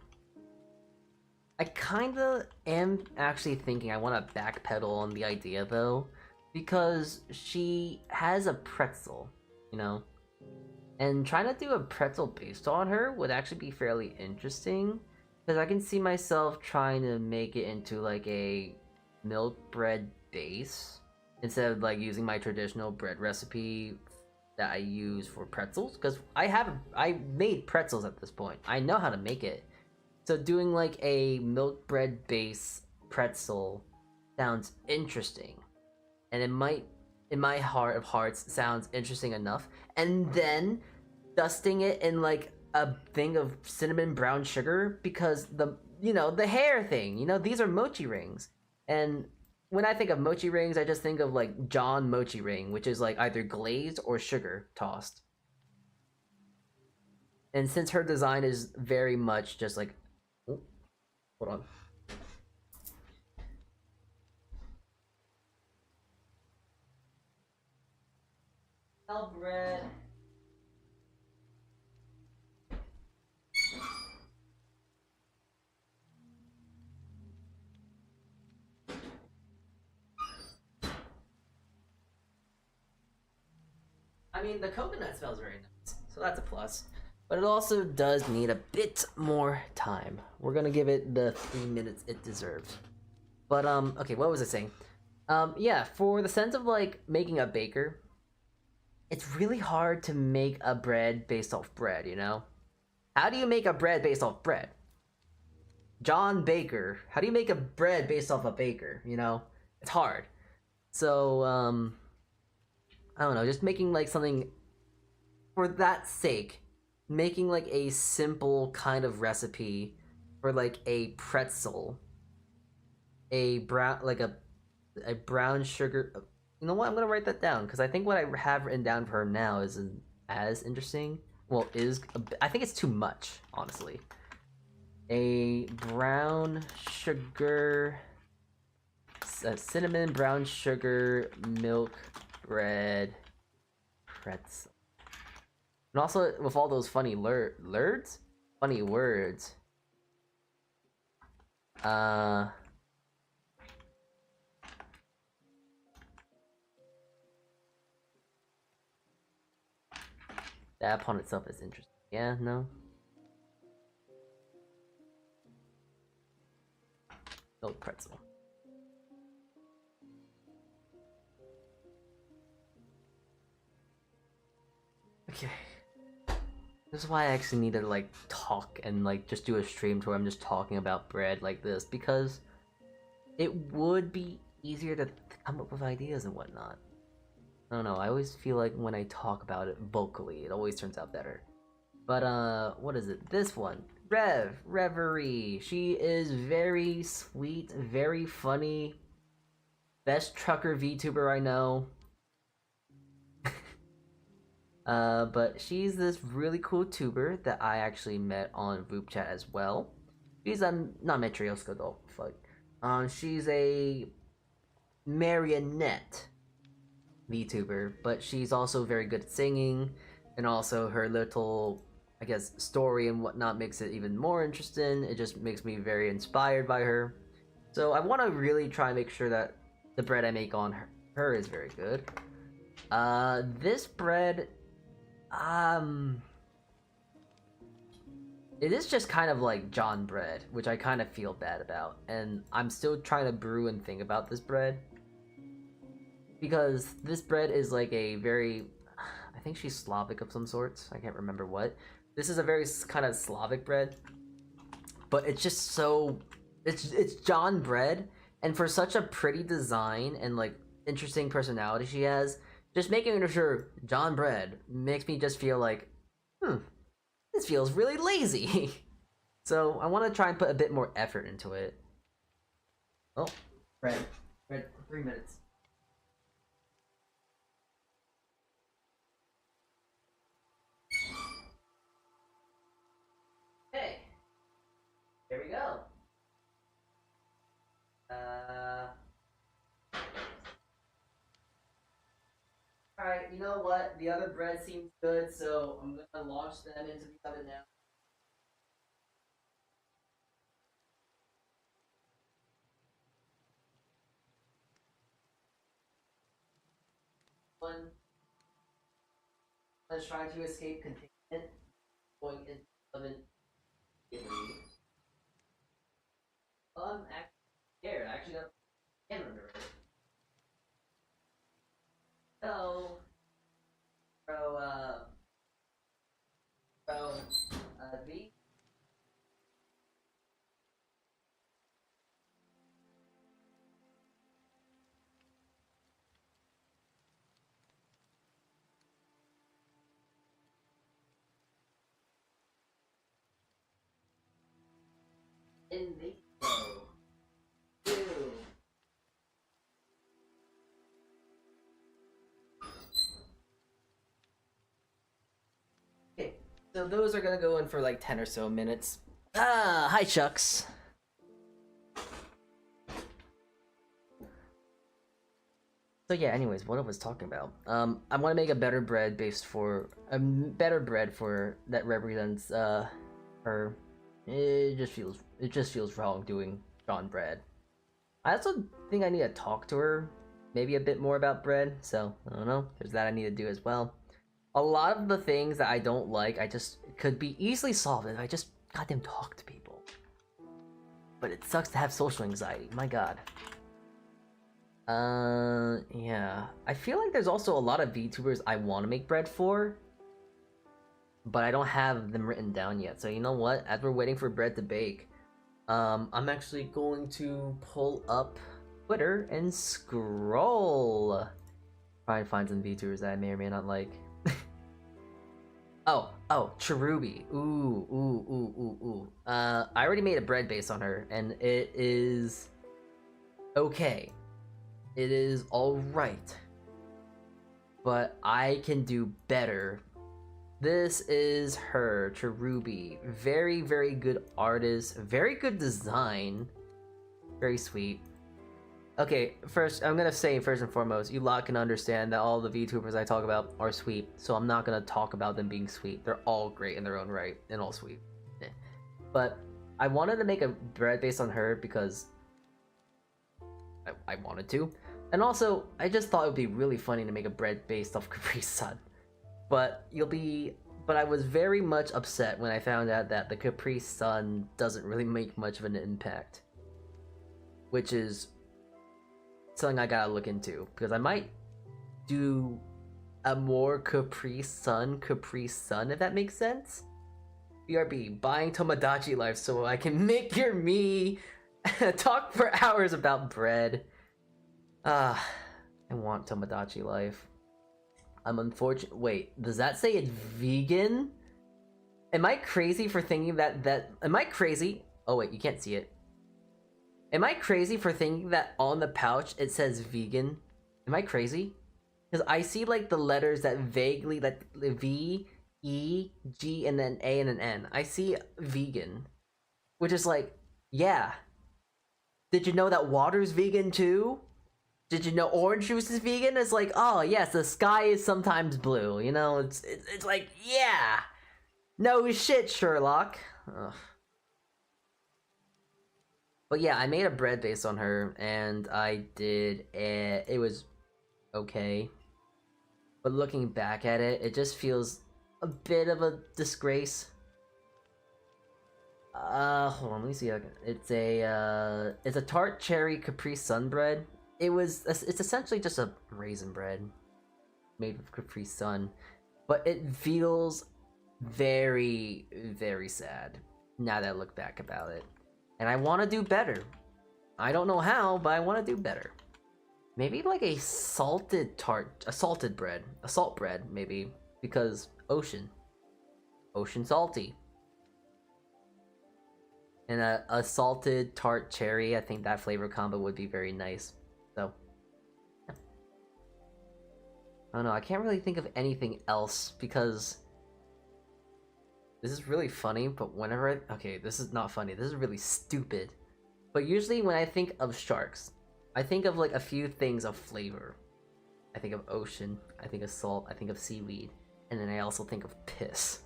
I kinda am actually thinking I want to backpedal on the idea though, because she has a pretzel, you know? And trying to do a pretzel based on her would actually be fairly interesting, because I can see myself trying to make it into like a milk bread base instead of like using my traditional bread recipe that I use for pretzels, because I made pretzels at this point. I know how to make it. So doing like a milk bread base pretzel sounds interesting. And it might, in my heart of hearts, sounds interesting enough. And then dusting it in like a thing of cinnamon brown sugar, because the hair thing, these are mochi rings. And when I think of mochi rings, I just think of like John mochi ring, which is like either glazed or sugar tossed. And since her design is very much just like, oh, hold on. Bread. I mean, the coconut smells very nice, so that's a plus. But it also does need a bit more time. We're gonna give it the 3 minutes it deserves. But okay, what was I saying? Yeah, for the sense of like making a baker, it's really hard to make a bread based off bread, How do you make a bread based off bread? John Baker. How do you make a bread based off a baker, It's hard. So, I don't know, just making like something for that sake, making like a simple kind of recipe for like a pretzel, a brown sugar. You know what? I'm gonna write that down, because I think what I have written down for her now isn't as interesting. Well, I think it's too much, honestly. A brown sugar, cinnamon brown sugar milk bread pretzel. And also with all those funny funny words. That upon itself is interesting. Yeah, no. Milk pretzel. This is why I actually need to like talk and like just do a stream to where I'm just talking about bread like this, because it would be easier to come up with ideas and whatnot. I don't know, I always feel like when I talk about it vocally, it always turns out better. But what is it? This one. Reverie. She is very sweet, very funny. Best trucker VTuber I know. But she's this really cool tuber that I actually met on group chat as well. She's not Matryoshka though. Fuck. She's a marionette VTuber, but she's also very good at singing, and also her little, I guess, story and whatnot makes it even more interesting. It just makes me very inspired by her. So I want to really try and make sure that the bread I make on her is very good. This bread, it is just kind of like John bread, which I kind of feel bad about, and I'm still trying to brew and think about this bread. Because this bread is like a very, I think she's Slavic of some sorts. I can't remember what. This is a very kind of Slavic bread, but it's just so, it's John bread, and for such a pretty design and like interesting personality she has, just making her John bread makes me just feel like, this feels really lazy. So I want to try and put a bit more effort into it. Oh, bread, 3 minutes. Okay, here we go. Alright, you know what? The other bread seems good, so I'm gonna launch them into the oven now. One, let's try to escape containment. Going into the oven. Actually, scared. I actually got a camera under it. So, bro, the in the two. Okay, so those are gonna go in for like 10 or so minutes. Hi Chucks. So yeah, anyways, what I was talking about. I want to make a better bread based for a better bread for that represents her. It just feels wrong doing John bread. I also think I need to talk to her maybe a bit more about bread. So I don't know. There's that I need to do as well. A lot of the things that I don't like, I just could be easily solved if I just goddamn talk to people. But it sucks to have social anxiety. My god. Yeah. I feel like there's also a lot of VTubers I want to make bread for, but I don't have them written down yet. So you know what? As we're waiting for bread to bake, I'm actually going to pull up Twitter and scroll. Try and find some VTubers that I may or may not like. Oh, Cherubi. Ooh. I already made a bread base on her, and it is okay. It is alright. But I can do better. This is her, Cherubi. Very, very good artist. Very good design. Very sweet. Okay, first, I'm gonna say first and foremost, you lot can understand that all the VTubers I talk about are sweet, so I'm not gonna talk about them being sweet. They're all great in their own right, and all sweet. But I wanted to make a bread based on her because I wanted to. And also, I just thought it would be really funny to make a bread based off Capri Sun. But I was very much upset when I found out that the Capri Sun doesn't really make much of an impact. Which is something I gotta look into, because I might do a more Capri Sun, if that makes sense. BRB, buying Tomodachi Life so I can make your me talk for hours about bread. I want Tomodachi Life. I'm unfortunate. Wait, does that say it's vegan? Am I crazy for thinking that am I crazy? Oh wait, you can't see it. Am I crazy for thinking that on the pouch it says vegan? Am I crazy? Because I see like the letters that vaguely like V, E, G, and then A and an N. I see vegan, which is like, yeah. Did you know that water's vegan too? Did you know orange juice is vegan? It's like, oh yes, the sky is sometimes blue. You know, it's like, yeah. No shit, Sherlock. Ugh. But yeah, I made a bread based on her, and I did. It was okay. But looking back at it, it just feels a bit of a disgrace. Hold on, let me see. It's a tart cherry Capri Sun bread. It's essentially just a raisin bread made with Capri Sun, but it feels very, very sad now that I look back about it. And I want to do better. I don't know how, but I want to do better. Maybe like a salted bread, a salt bread, maybe, because ocean salty. And a salted tart cherry, I think that flavor combo would be very nice. So, yeah. I don't know, I can't really think of anything else because this is really funny, but whenever okay, this is not funny, this is really stupid. But usually when I think of sharks, I think of like a few things of flavor. I think of ocean, I think of salt, I think of seaweed, and then I also think of piss.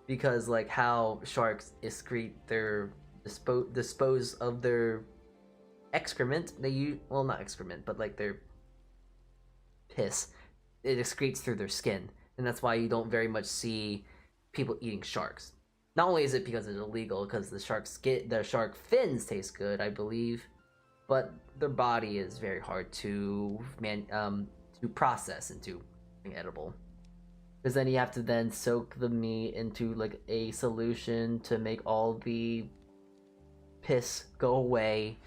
Because like how sharks excrete their dispose of their excrement, they use, well, not excrement, but like their piss, it excretes through their skin, and that's why you don't very much see people eating sharks. Not only is it because it's illegal, because the shark fins taste good, I believe, but their body is very hard to process into being edible. Because then you have to then soak the meat into like a solution to make all the piss go away.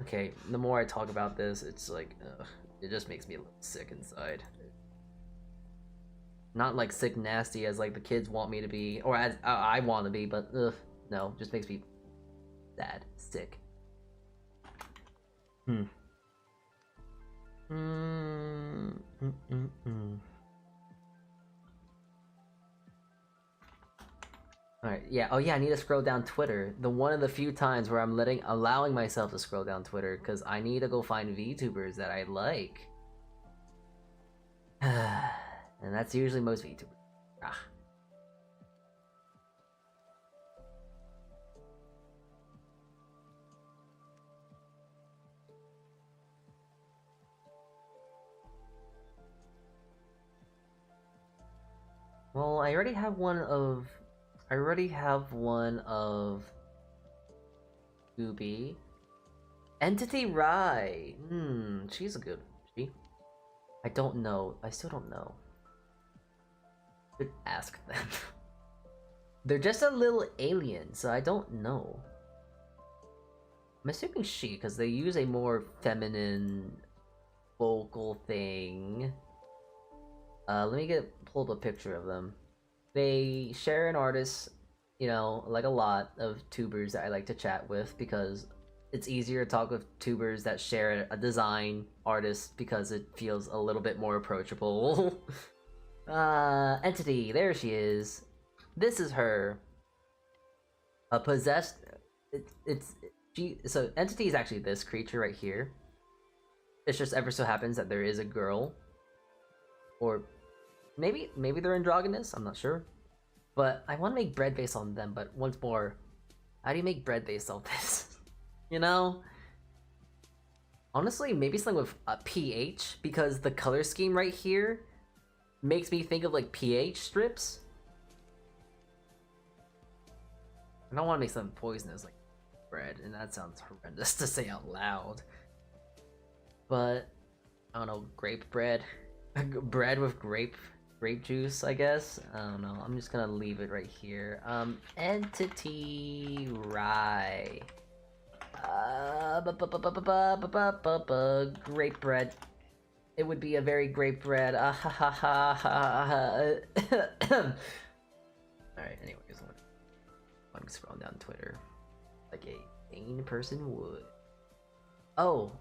Okay, the more I talk about this, it's like, it just makes me a little sick inside. Not like sick nasty as like the kids want me to be, or as I want to be, but no, just makes me sad, sick. Alright, yeah, oh yeah, I need to scroll down Twitter. One of the few times where I'm allowing myself to scroll down Twitter, because I need to go find VTubers that I like. And that's usually most VTubers. Ah. Well, I already have one of Gooby. Entity Rai. She's a good one. She? I don't know. I still don't know. Should ask them. They're just a little alien, so I don't know. I'm assuming she, because they use a more feminine vocal thing. Let me pull up a picture of them. They share an artist, you know, like a lot of tubers that I like to chat with, because it's easier to talk with tubers that share a design artist because it feels a little bit more approachable. Entity, there she is. This is her. Possessed. So Entity is actually this creature right here. It's just ever so happens that there is a girl, or maybe they're androgynous. I'm not sure, but I want to make bread based on them. But once more, how do you make bread based on this? You know, honestly, maybe something with a pH, because the color scheme right here makes me think of like pH strips. I don't want to make something poisonous like bread, and that sounds horrendous to say out loud. But I don't know, grape bread. Bread with grape juice, I guess. I don't know. I'm just gonna leave it right here. Entity rye. Grape bread. It would be a very great bread. Alright, anyways, let me scroll down Twitter. Like a sane person would. Oh.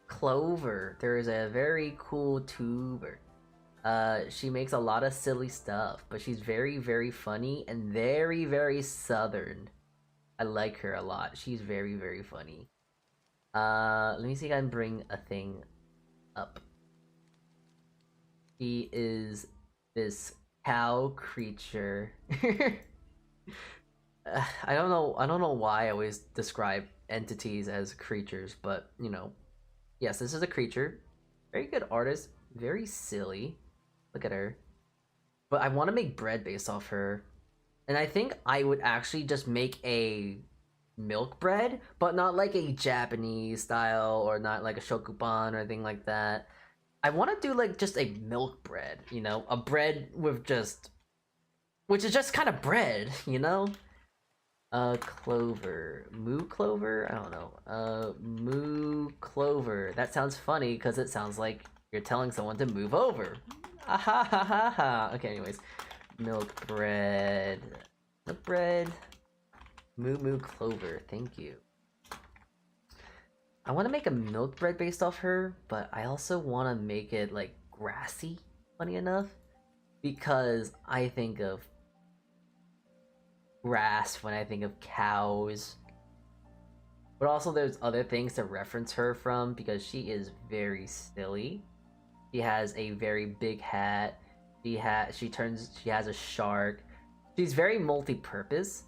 Clover. There is a very cool tuber. She makes a lot of silly stuff, but she's very, very funny and very, very southern. I like her a lot. She's very, very funny. Let me see if I can bring a thing up. She is this cow creature. I don't know why I always describe entities as creatures, but you know. Yes, this is a creature. Very good artist. Very silly. Look at her. But I want to make bread based off her. And I think I would actually just make a milk bread, but not like a Japanese style or not like a shokupan or anything like that. I want to do like just a milk bread, you know? A bread with just... which is just kind of bread, you know? Clover. Moo clover? I don't know. Moo clover. That sounds funny because it sounds like you're telling someone to move over. Ah ha ha ha ha. Okay, anyways. Milk bread. Milk bread. Moo moo clover. Thank you. I want to make a milk bread based off her, but I also want to make it like grassy, funny enough, because I think of grass when I think of cows. But also there's other things to reference her from because she is very silly. She has a very big hat. She has a shark. She's very multi-purpose.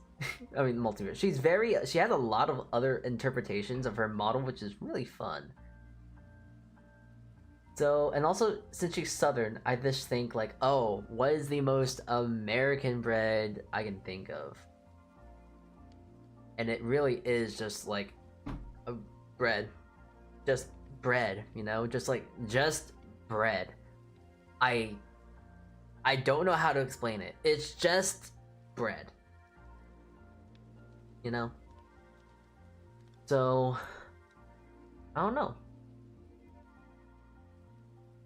I mean she has a lot of other interpretations of her model, which is really fun. So, and also since she's southern, I just think like, oh, what is the most American bread I can think of? And it really is just like a bread. Just bread, you know? Just bread. I don't know how to explain it. It's just bread. You know? So, I don't know.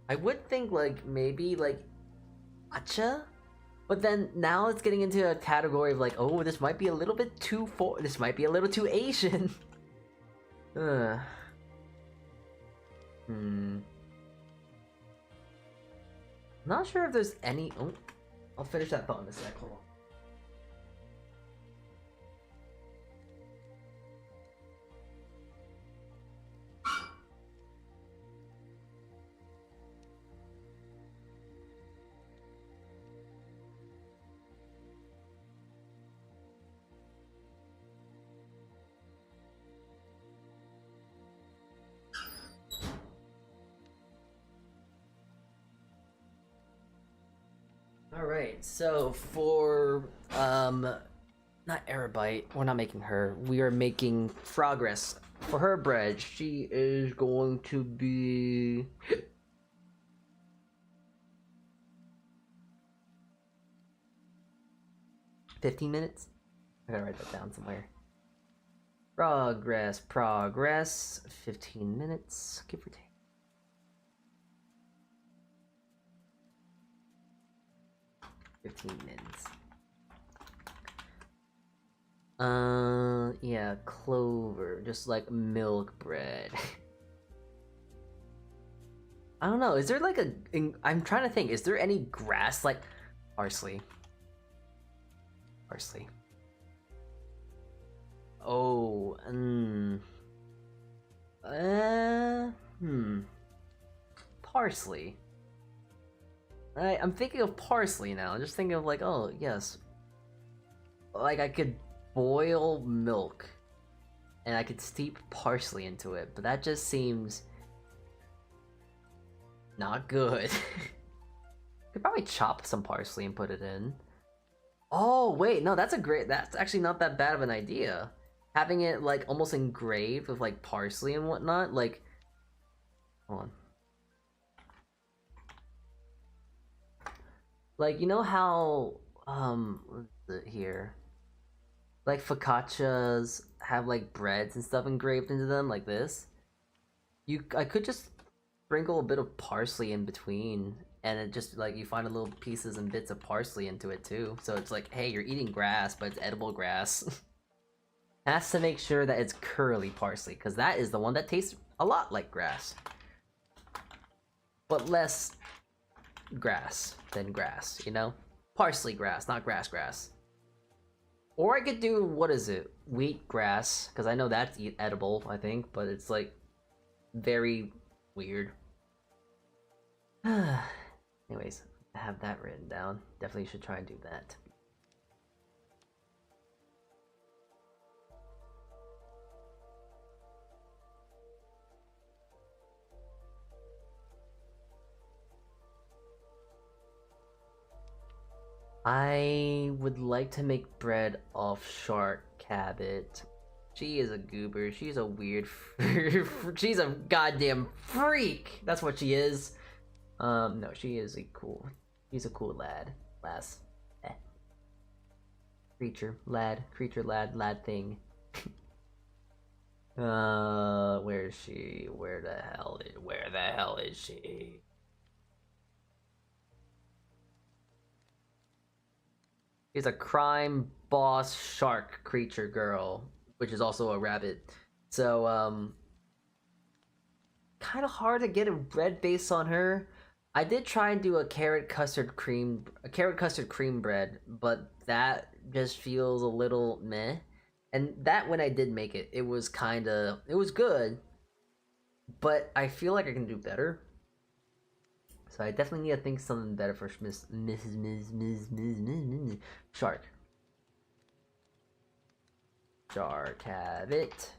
I would think like maybe like matcha, but then now it's getting into a category of like, oh, this might be a little bit too this might be a little too Asian. Not sure if there's any. Oh, I'll finish that thought in a sec. Hold on. Alright, so for not Aerobite, we're not making her. We are making Progress. For her bread, she is going to be 15 minutes? I gotta write that down somewhere. Progress. 15 minutes, give or take. $15 yeah, clover, just like milk bread. I don't know, is there like I'm trying to think, is there any grass like parsley? Oh, parsley. I'm thinking of parsley now. I'm just thinking of like, oh yes, like I could boil milk and I could steep parsley into it, but that just seems not good. Could probably chop some parsley and put it in. Oh wait, no, that's actually not that bad of an idea. Having it like almost engraved with like parsley and whatnot. Like, Hold on. Like, you know how what is it here? Like focaccias have like breads and stuff engraved into them like this. I could just sprinkle a bit of parsley in between, and it just like you find a little pieces and bits of parsley into it too. So it's like, hey, you're eating grass, but it's edible grass. Has to make sure that it's curly parsley, because that is the one that tastes a lot like grass, but less grass than grass. You know, parsley grass, not grass. Or I could do, what is it, wheat grass, because I know that's edible, I think, but it's like very weird. Anyways, I have that written down. Definitely should try and do that. I would like to make bread off shark cabbage. She is a goober. She's a weird. She's a goddamn freak. That's what she is. No, she is a cool. She's a cool lad, lass. Creature, lad, lad thing. Where is she? Where the hell is she? She's a crime boss shark creature girl, which is also a rabbit. So, kind of hard to get a bread base on her. I did try and do a carrot custard cream bread, but that just feels a little meh. And that when I did make it, it was good, but I feel like I can do better. So I definitely need to think something better for Mrs. Shark. Shark, have it.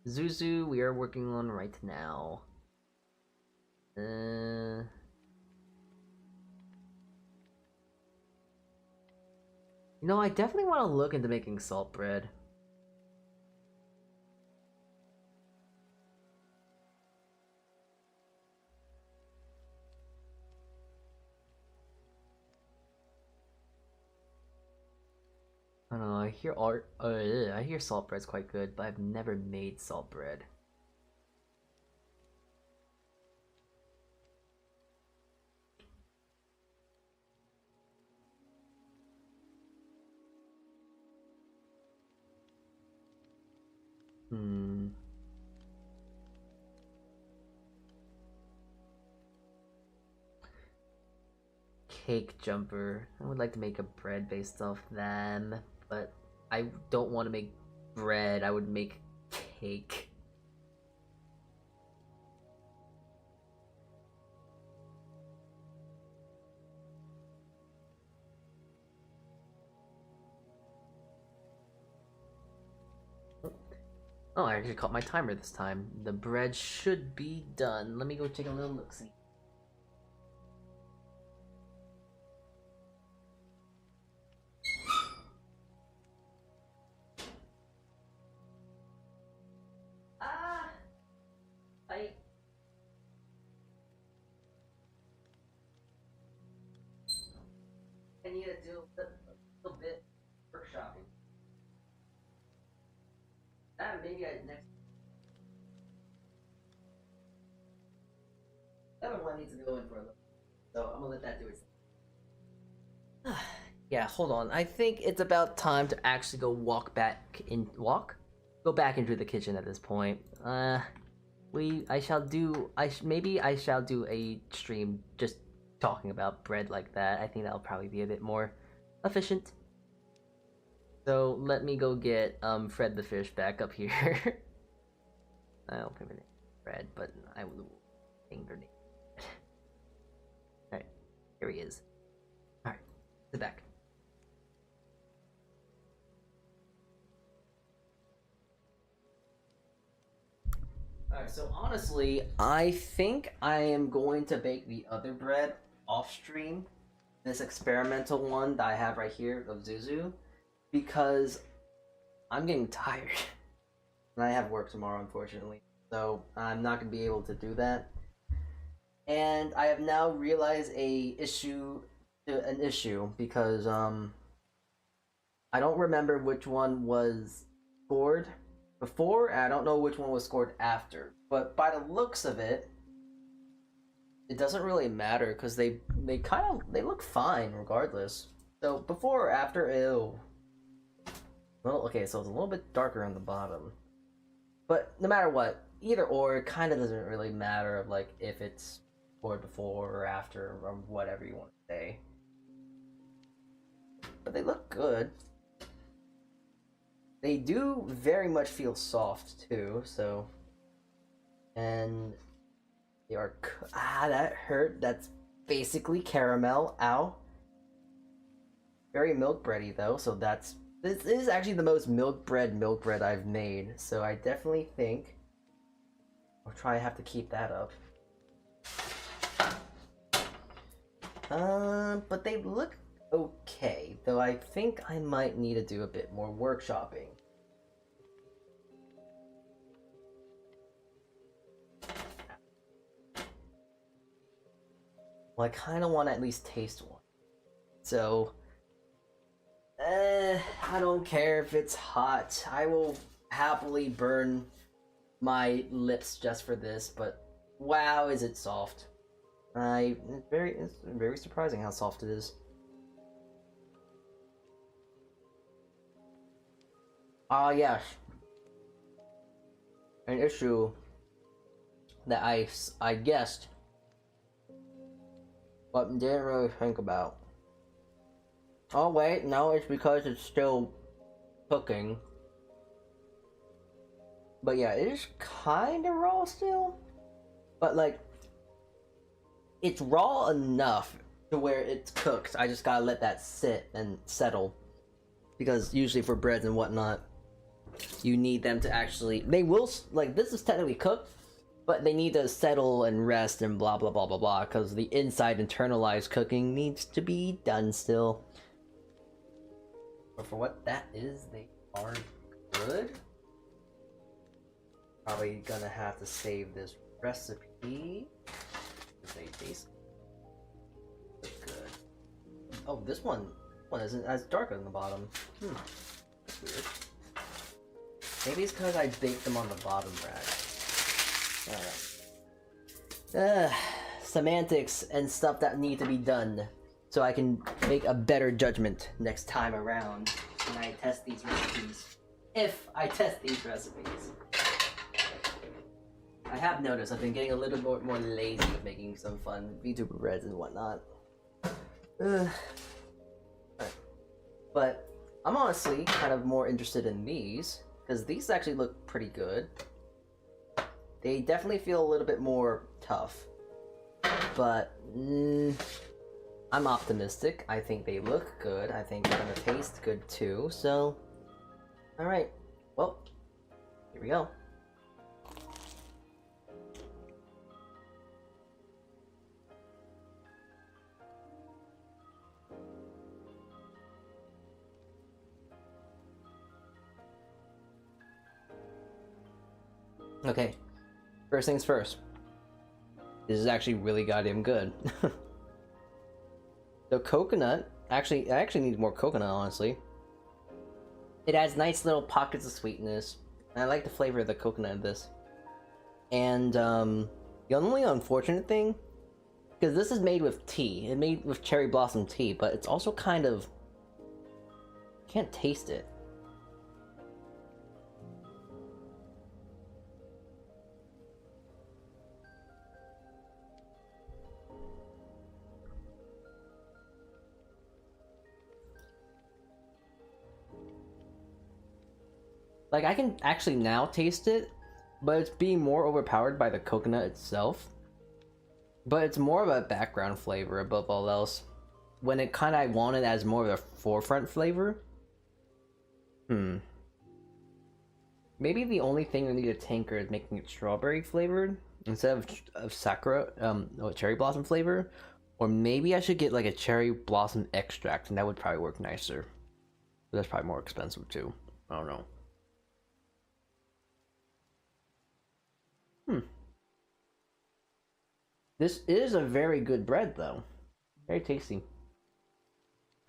Zuzu, we are working on right now. You know, I definitely want to look into making salt bread. I don't know, I hear salt bread's quite good, but I've never made salt bread. Cake jumper. I would like to make a bread based off them, but I don't want to make bread. I would make cake. Oh, I actually caught my timer this time. The bread should be done. Let me go take a little look-see. I need to do a little bit workshopping. Maybe next. That one needs to go in for a little. So I'm gonna let that do its thing. Yeah, hold on. I think it's about time to actually go go back into the kitchen at this point. Maybe I shall do a stream just talking about bread like that. I think that'll probably be a bit more efficient. So let me go get Fred the fish back up here. I don't think it's Fred, but I will think their name. Alright, here he is. Alright, sit back. Alright, so honestly, I think I am going to bake the other bread off stream. This experimental one that I have right here of Zuzu. Because I'm getting tired. and I have work tomorrow, unfortunately. So I'm not gonna be able to do that. And I have now realized an issue because I don't remember which one was scored before, and I don't know which one was scored after. But by the looks of it, it doesn't really matter because they look fine regardless. So before or after, ew. Well, okay, so it's a little bit darker on the bottom. But no matter what, either or, it kind of doesn't really matter of like if it's scored before or after or whatever you want to say. But they look good. They do very much feel soft too, so. And they are. That hurt. That's basically caramel. Ow. Very milk bready though, so that's. This is actually the most milk bread I've made, so I definitely think I'll try to have to keep that up. But they look okay, though I think I might need to do a bit more workshopping. Well, I kind of want to at least taste one. So, I don't care if it's hot. I will happily burn my lips just for this, but wow, is it soft. It's very surprising how soft it is. Ah, yes. An issue that I guessed, but didn't really think about. Oh wait, no, it's because it's still cooking. But yeah, it is kind of raw still. But like, it's raw enough to where it's cooked. I just gotta let that sit and settle. Because usually for breads and whatnot, you need them to actually... They will, like, this is technically cooked, but they need to settle and rest and blah blah blah blah blah, because the inside internalized cooking needs to be done still. But for what that is, they are good. Probably gonna have to save this recipe. They taste good. Oh, this one isn't as dark on the bottom. That's weird. Maybe it's because I baked them on the bottom rack. Alright. Semantics and stuff that need to be done, so I can make a better judgment next time around when I test these recipes. If I test these recipes. I have noticed I've been getting a little bit more lazy with making some fun VTuber breads and whatnot. But I'm honestly kind of more interested in these, because these actually look pretty good. They definitely feel a little bit more tough. But I'm optimistic. I think they look good. I think they're gonna taste good too. So, alright. Well, here we go. Okay, first things first. This is actually really goddamn good. The coconut, I actually need more coconut, honestly. It adds nice little pockets of sweetness, and I like the flavor of the coconut of this. And the only unfortunate thing, because this is made with tea, it's made with cherry blossom tea, but it's also kind of, can't taste it. Like, I can actually now taste it, but it's being more overpowered by the coconut itself. But it's more of a background flavor above all else. When it kind of I want it as more of a forefront flavor. Maybe the only thing we need to tinker is making it strawberry flavored instead of sakura, cherry blossom flavor. Or maybe I should get like a cherry blossom extract, and that would probably work nicer. But that's probably more expensive too. I don't know. Hmm. This is a very good bread, though. Very tasty.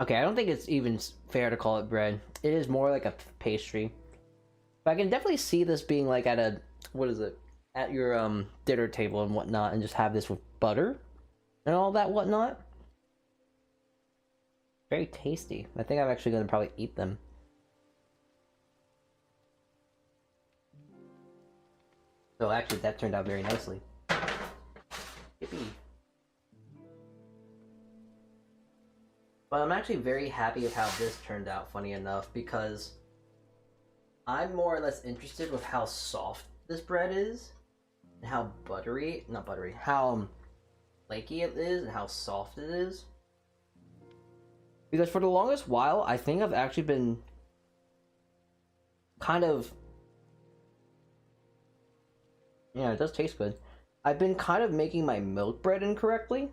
Okay, I don't think it's even fair to call it bread. It is more like a pastry. But I can definitely see this being like at a, what is it? At your dinner table and whatnot, and just have this with butter and all that whatnot. Very tasty. I think I'm actually going to probably eat them. So actually, that turned out very nicely. Yippee. But I'm actually very happy with how this turned out, funny enough, because I'm more or less interested with how soft this bread is, and how buttery, not buttery, how flaky it is, and how soft it is. Because for the longest while, I think I've actually been kind of... Yeah, it does taste good. I've been kind of making my milk bread incorrectly.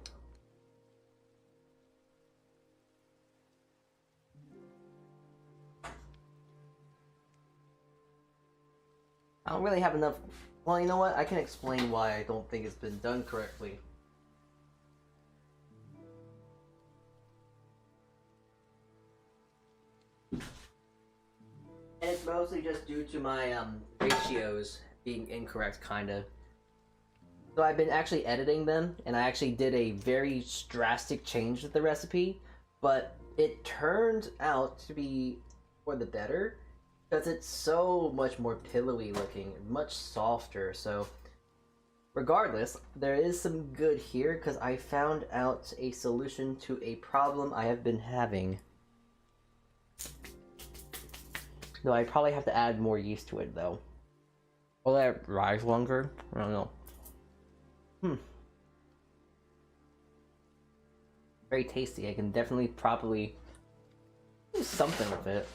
I don't really have enough... Well, you know what? I can explain why I don't think it's been done correctly. And it's mostly just due to my ratios being incorrect, kind of. So I've been actually editing them, and I actually did a very drastic change with the recipe, but it turned out to be for the better, because it's so much more pillowy looking, much softer, so regardless, there is some good here, because I found out a solution to a problem I have been having. No, I probably have to add more yeast to it, though. Will that rise longer? I don't know. Very tasty. I can definitely probably do something with it.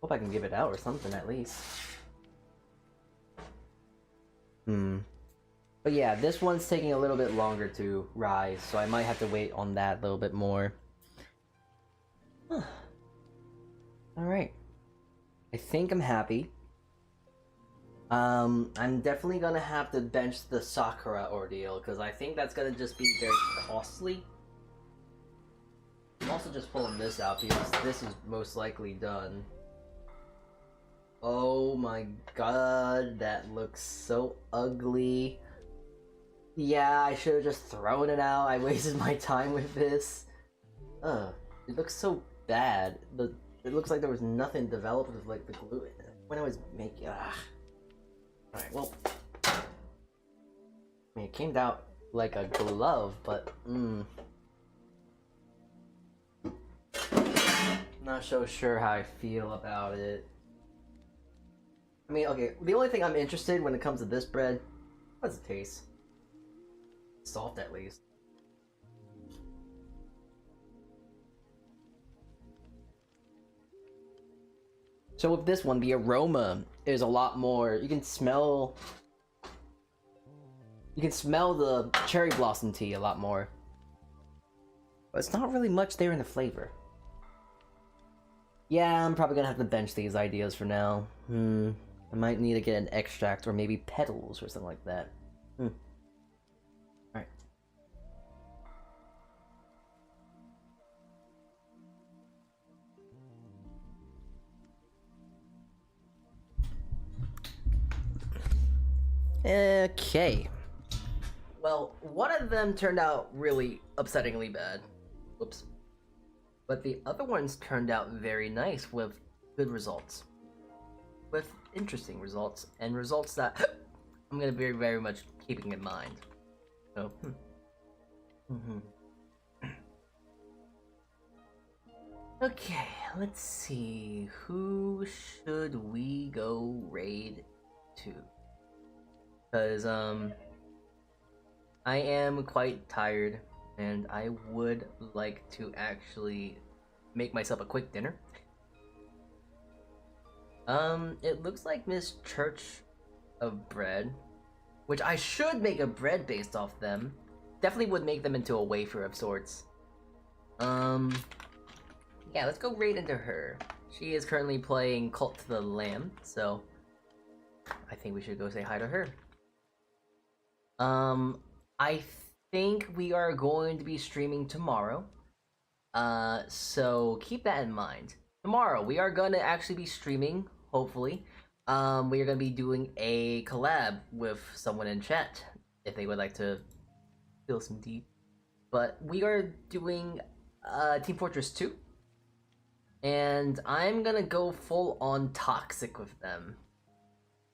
Hope I can give it out or something at least. But yeah, this one's taking a little bit longer to rise, so I might have to wait on that a little bit more. Alright. I think I'm happy. I'm definitely gonna have to bench the Sakura ordeal, because I think that's gonna just be very costly. I'm also just pulling this out because this is most likely done. Oh my god, that looks so ugly. Yeah, I should have just thrown it out. I wasted my time with this. Ugh, it looks so bad. It looks like there was nothing developed with like the glue in it when I was making. Alright, well, I mean, it came out like a glove, but not so sure how I feel about it. I mean, okay, the only thing I'm interested in when it comes to this bread, what's it taste? Soft at least. So with this one, the aroma is a lot more. You can smell the cherry blossom tea a lot more. But it's not really much there in the flavor. Yeah, I'm probably gonna have to bench these ideas for now. I might need to get an extract or maybe petals or something like that. Alright. Okay. Well, one of them turned out really upsettingly bad. Whoops. But the other ones turned out very nice with good results. With interesting results, and results that I'm gonna be very much keeping in mind. So, Okay, let's see. Who should we go raid to? Because, I am quite tired, and I would like to actually make myself a quick dinner. It looks like Miss Church of Bread, which I should make a bread based off them. Definitely would make them into a wafer of sorts. Yeah, let's go raid into her. She is currently playing Cult to the Lamb, so I think we should go say hi to her. I think we are going to be streaming tomorrow. So keep that in mind. Tomorrow we are gonna actually be streaming, hopefully. We are gonna be doing a collab with someone in chat if they would like to feel some deep. But we are doing Team Fortress 2. And I'm gonna go full on toxic with them.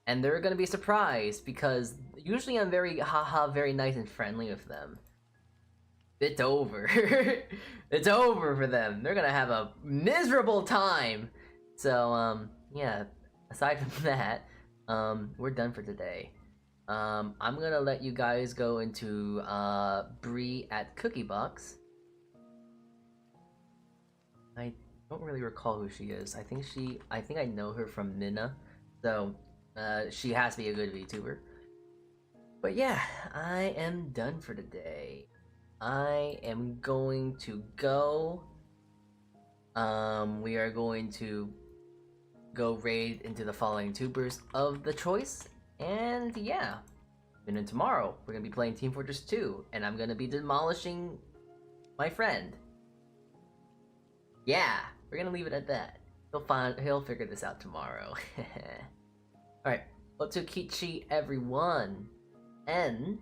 And they're gonna be surprised because usually I'm very haha very nice and friendly with them. It's over. It's over for them. They're gonna have a miserable time. So yeah, aside from that, we're done for today. I'm gonna let you guys go into Bree at Cookie Box. I don't really recall who she is. I think I know her from Minna. So she has to be a good VTuber. But yeah, I am done for today. I am going to go. We are going to go raid into the following tubers of the choice. And yeah. And then tomorrow, we're gonna be playing Team Fortress 2, and I'm gonna be demolishing my friend. Yeah, we're gonna leave it at that. He'll figure this out tomorrow. Alright, Saltea Kichee everyone. And